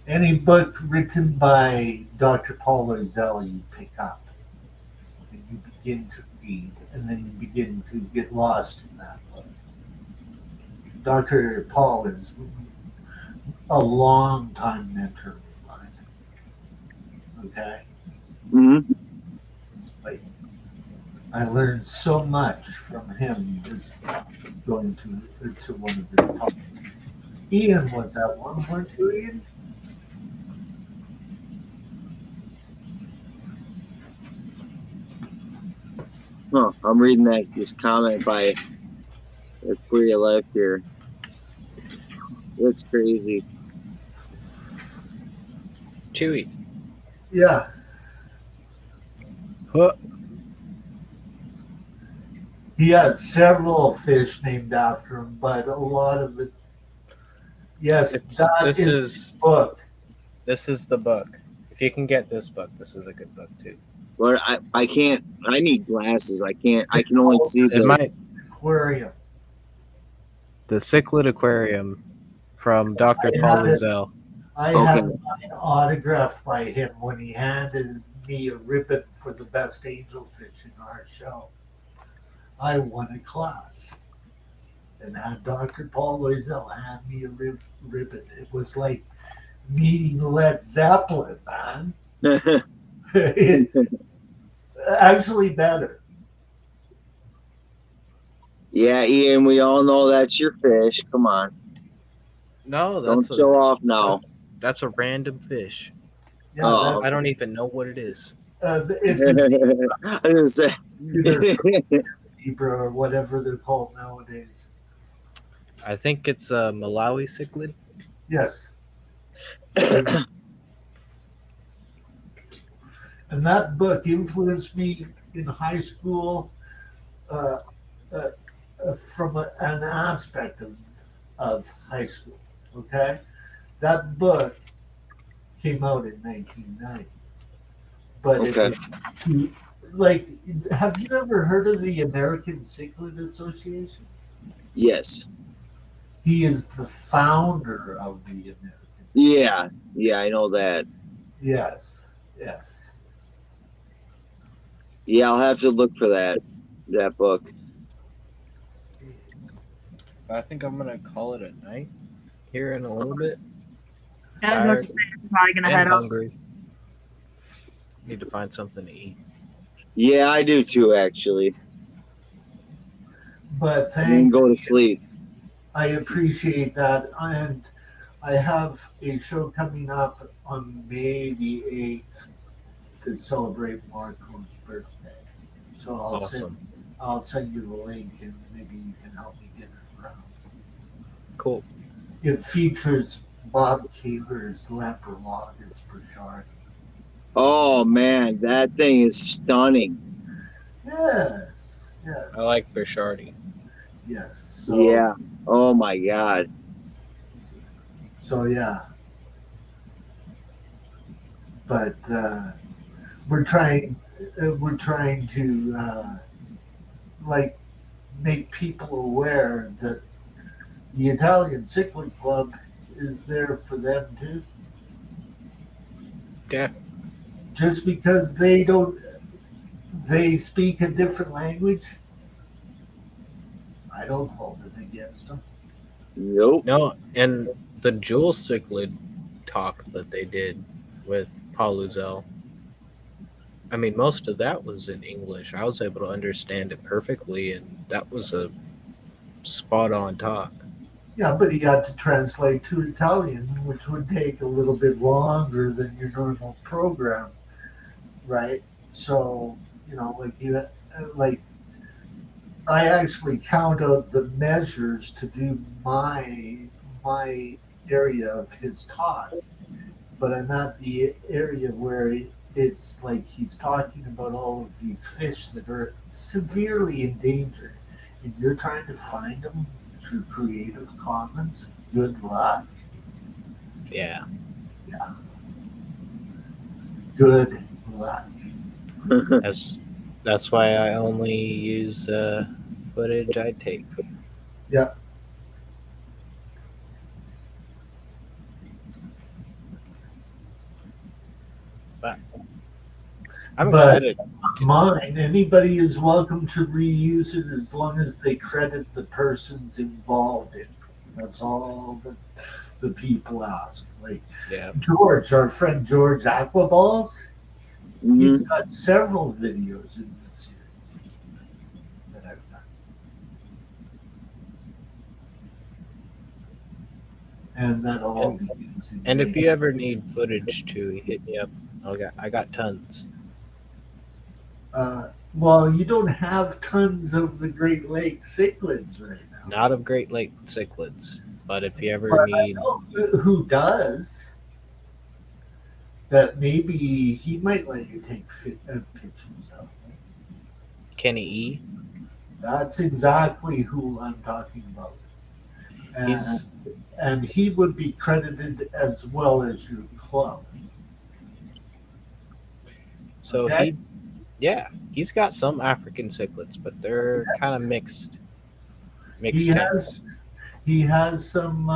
Any book written by Dr. Paul Loisel you pick up, and you begin to read, and then you begin to get lost in that book. Dr. Paul is a long time mentor of mine. Okay? Mm-hmm. Like, I learned so much from him just going to one of the talks. Ian was that one, weren't you, Ian? Huh. I'm reading this comment by Free Life here. It's crazy. Chewy. Yeah. Huh. He has several fish named after him, but a lot of it. Yes, This is is the book. this is the book. If you can get this book, this is a good book too. But I can't. I need glasses. I can't. I can only see It might Aquarium. the Cichlid Aquarium from Dr. I Paul have it. Loisel. I Okay. have mine autographed by him when he handed me a ribbon for the best angelfish in our show. I won a class and had Dr. Paul Loisel hand me a ribbon. It was like meeting Led Zeppelin, man. Actually better. Yeah, Ian. We all know that's your fish. Come on. No, Don't show off now. that's a random fish. Yeah, Oh. I don't even know what it is. it's a I was gonna say. zebra or whatever they're called nowadays. I think it's a Malawi cichlid. Yes. And that book influenced me in high school from an aspect of high school. Okay? That book came out in 1990. But Okay. have you ever heard of the American Cichlid Association? Yes. He is the founder of the American. Yeah. Yeah. I know that. Yes. Yeah. I'll have to look for that book. I think I'm gonna call it a night here in a little bit. Yeah, Tired I'm probably gonna and head up. hungry. Need to find something to eat. Yeah, I do too. Actually, But and thanks. go to sleep. I appreciate that. And I have a show coming up on May the 8th to celebrate Marco's birthday. So Awesome. I'll send you the link and maybe you can help me get it around. Cool. It features Bob Kaler's Lamprologus Burchard. Oh man, that thing is stunning. Yes. I like Bishardi. Yes. So, Yeah. Oh my God. So yeah. But we're trying to make people aware that the Italian Cichlid Club is there for them too. Yeah. Just because they speak a different language, I don't hold it against them. Nope. No, and the Jewel Cichlid talk that they did with Paul Loisel, I mean, most of that was in English. I was able to understand it perfectly, and that was a spot on talk. Yeah, but he had to translate to Italian, which would take a little bit longer than your normal program, right? So, like I actually count out the measures to do my area of his talk, but I'm at the area where it's like he's talking about all of these fish that are severely endangered, and you're trying to find them through Creative Commons. Good luck. Yeah. Good luck. That's why I only use footage I take. Yeah. But I'm But excited. mine, anybody is welcome to reuse it as long as they credit the persons involved in it. That's all the people ask. Like Yeah. George, our friend George Aquaballs, he's Mhm. got several videos in this series that I've done. And that'll all be using And if me. you ever need footage too, hit me up. I got tons. Well, you don't have tons of the Great Lakes cichlids right now. Not of Great Lake cichlids, but if you ever But I need, know who does. That maybe he might let you take pictures of. Kenny E, That's exactly who I'm talking about. he's And he would be credited as well as your club. so Okay. he's got some African cichlids, but they're Yes. kind of mixed He has tanks. he has some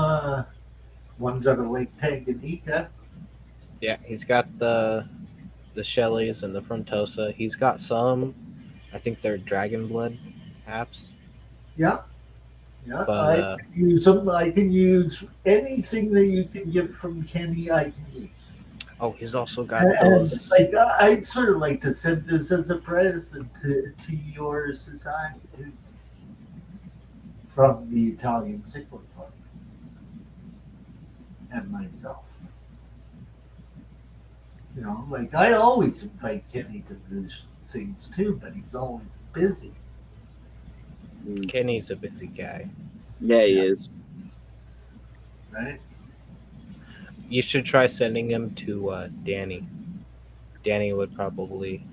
ones out of Lake Tanganyika. Yeah, he's got the Shelleys and the Frontosa. He's got some, I think they're Dragon Blood apps. Yeah. Yeah, But I can use them. I can use anything that you can get from Kenny. I can use. oh, he's also got And those. like I'd sort of like to send this as a present to your society too, from the Italian Cichlid Club and myself. Like I always invite Kenny to these things too, but he's always busy, Kenny's a busy guy. Yeah, he Yeah. is. right? You should try sending him to Danny. Danny would probably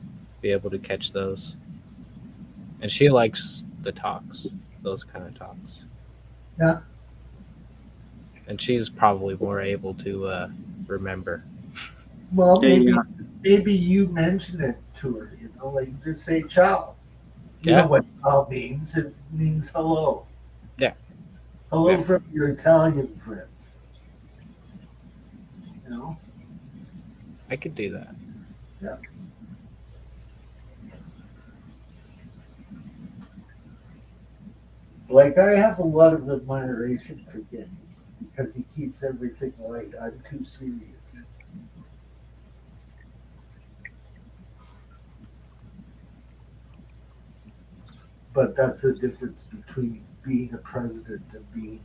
be able to catch those. And she likes the talks, those kind of talks. Yeah. And she's probably more able to remember. Well, maybe Yeah. maybe you mention it to her. Like just say ciao. You Yeah. know what ciao means? It means hello. Yeah. Hello Yeah. from your Italian friends. I could do that. Like I have a lot of admiration for Kenny because he keeps everything light. I'm too serious. But that's the difference between being a president and being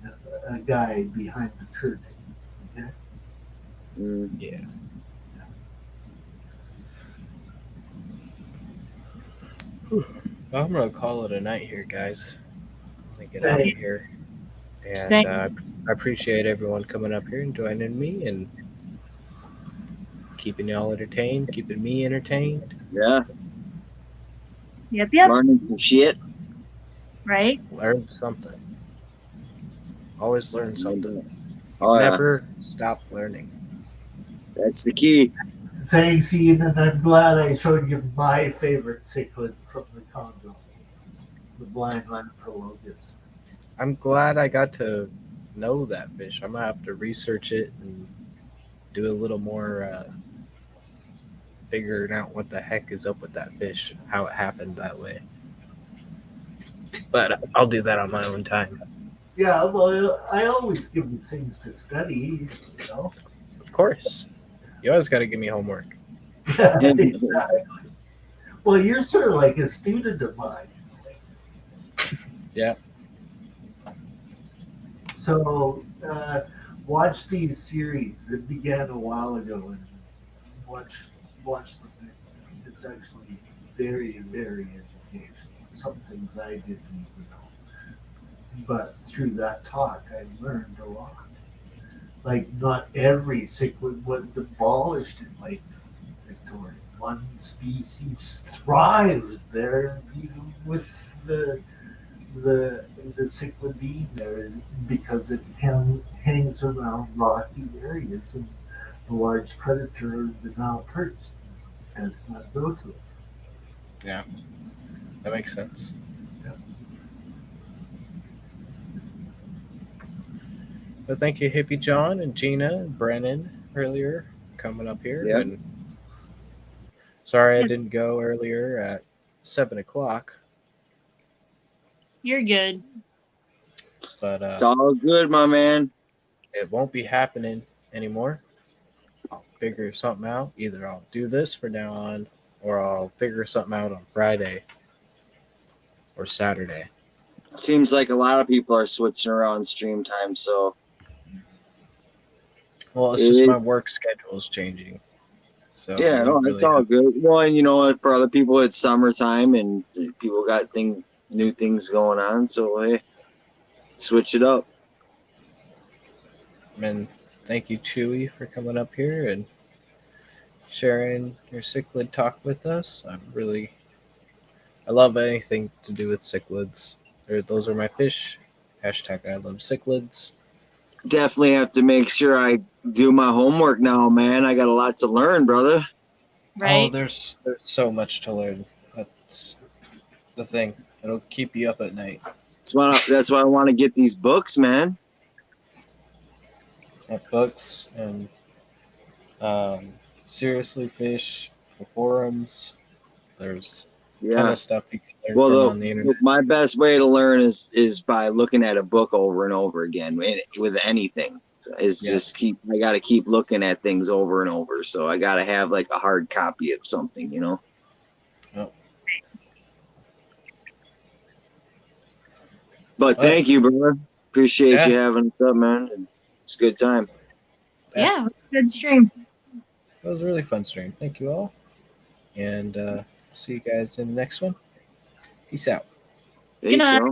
a guy behind the curtain. Okay? Mm. Yeah. Well, I'm gonna call it a night here, guys. I'm gonna get out of Thanks. here. And Thanks. I appreciate everyone coming up here and joining me and keeping y'all entertained, keeping me entertained. Yeah. Yep. Learning some shit. Right. Learn something. Always learn something. Oh, yeah. Never stop learning. That's the key. Thanks, Ian, and I'm glad I showed you my favorite cichlid from the Congo, the blind Lamprologus. I'm glad I got to know that fish. I'm gonna have to research it and do a little more figuring out what the heck is up with that fish, how it happened that way. But I'll do that on my own time. Yeah, well, I always give you things to study, you know. Of course. You always got to give me homework. Exactly. Well, you're sort of like a student of mine. Yeah. So watch these series that began a while ago and watch them. It's actually very, very educational. Some things I didn't even know. But through that talk, I learned a lot. Like, not every cichlid was abolished in Lake Victoria. One species thrives there, even with the cichlid being there, because it hangs around rocky areas, and the large predator, the Nile perch, does not go to it. Yeah, that makes sense. Yeah. But thank you, Hippie John and Gina and Brennan earlier coming up here. Yeah. And sorry I didn't go earlier at 7:00, You're good. but It's all good, my man. it won't be happening anymore. I'll figure something out. Either I'll do this from now on, or I'll figure something out on Friday or Saturday. Seems like a lot of people are switching around stream time, so Well, it's It just my is. work schedule is changing. So I yeah, no, don't it's really all have- good. Well, and you know what? For other people, it's summertime and people got new things going on. So hey, switch it up. And thank you, Chewy, for coming up here and sharing your cichlid talk with us. I love anything to do with cichlids. Those are my fish. Hashtag I love cichlids. Definitely have to make sure I do my homework now, man. I got a lot to learn, brother. Oh, Right? there's so much to learn. That's the thing. It'll keep you up at night. That's why I want to get these books, man. Books and seriously fish forums. There's a ton Yeah. of stuff you can learn Well, from on the internet. my best way to learn is by looking at a book over and over again with anything. Is Yeah. just I got to keep looking at things over and over. So I got to have like a hard copy of something, you know. Yep. But thank you, brother. Appreciate you having us up, man. It's a good time. Yeah, good stream. It was a really fun stream. Thank you all. And see you guys in the next one. Peace out. Peace, night. y'all.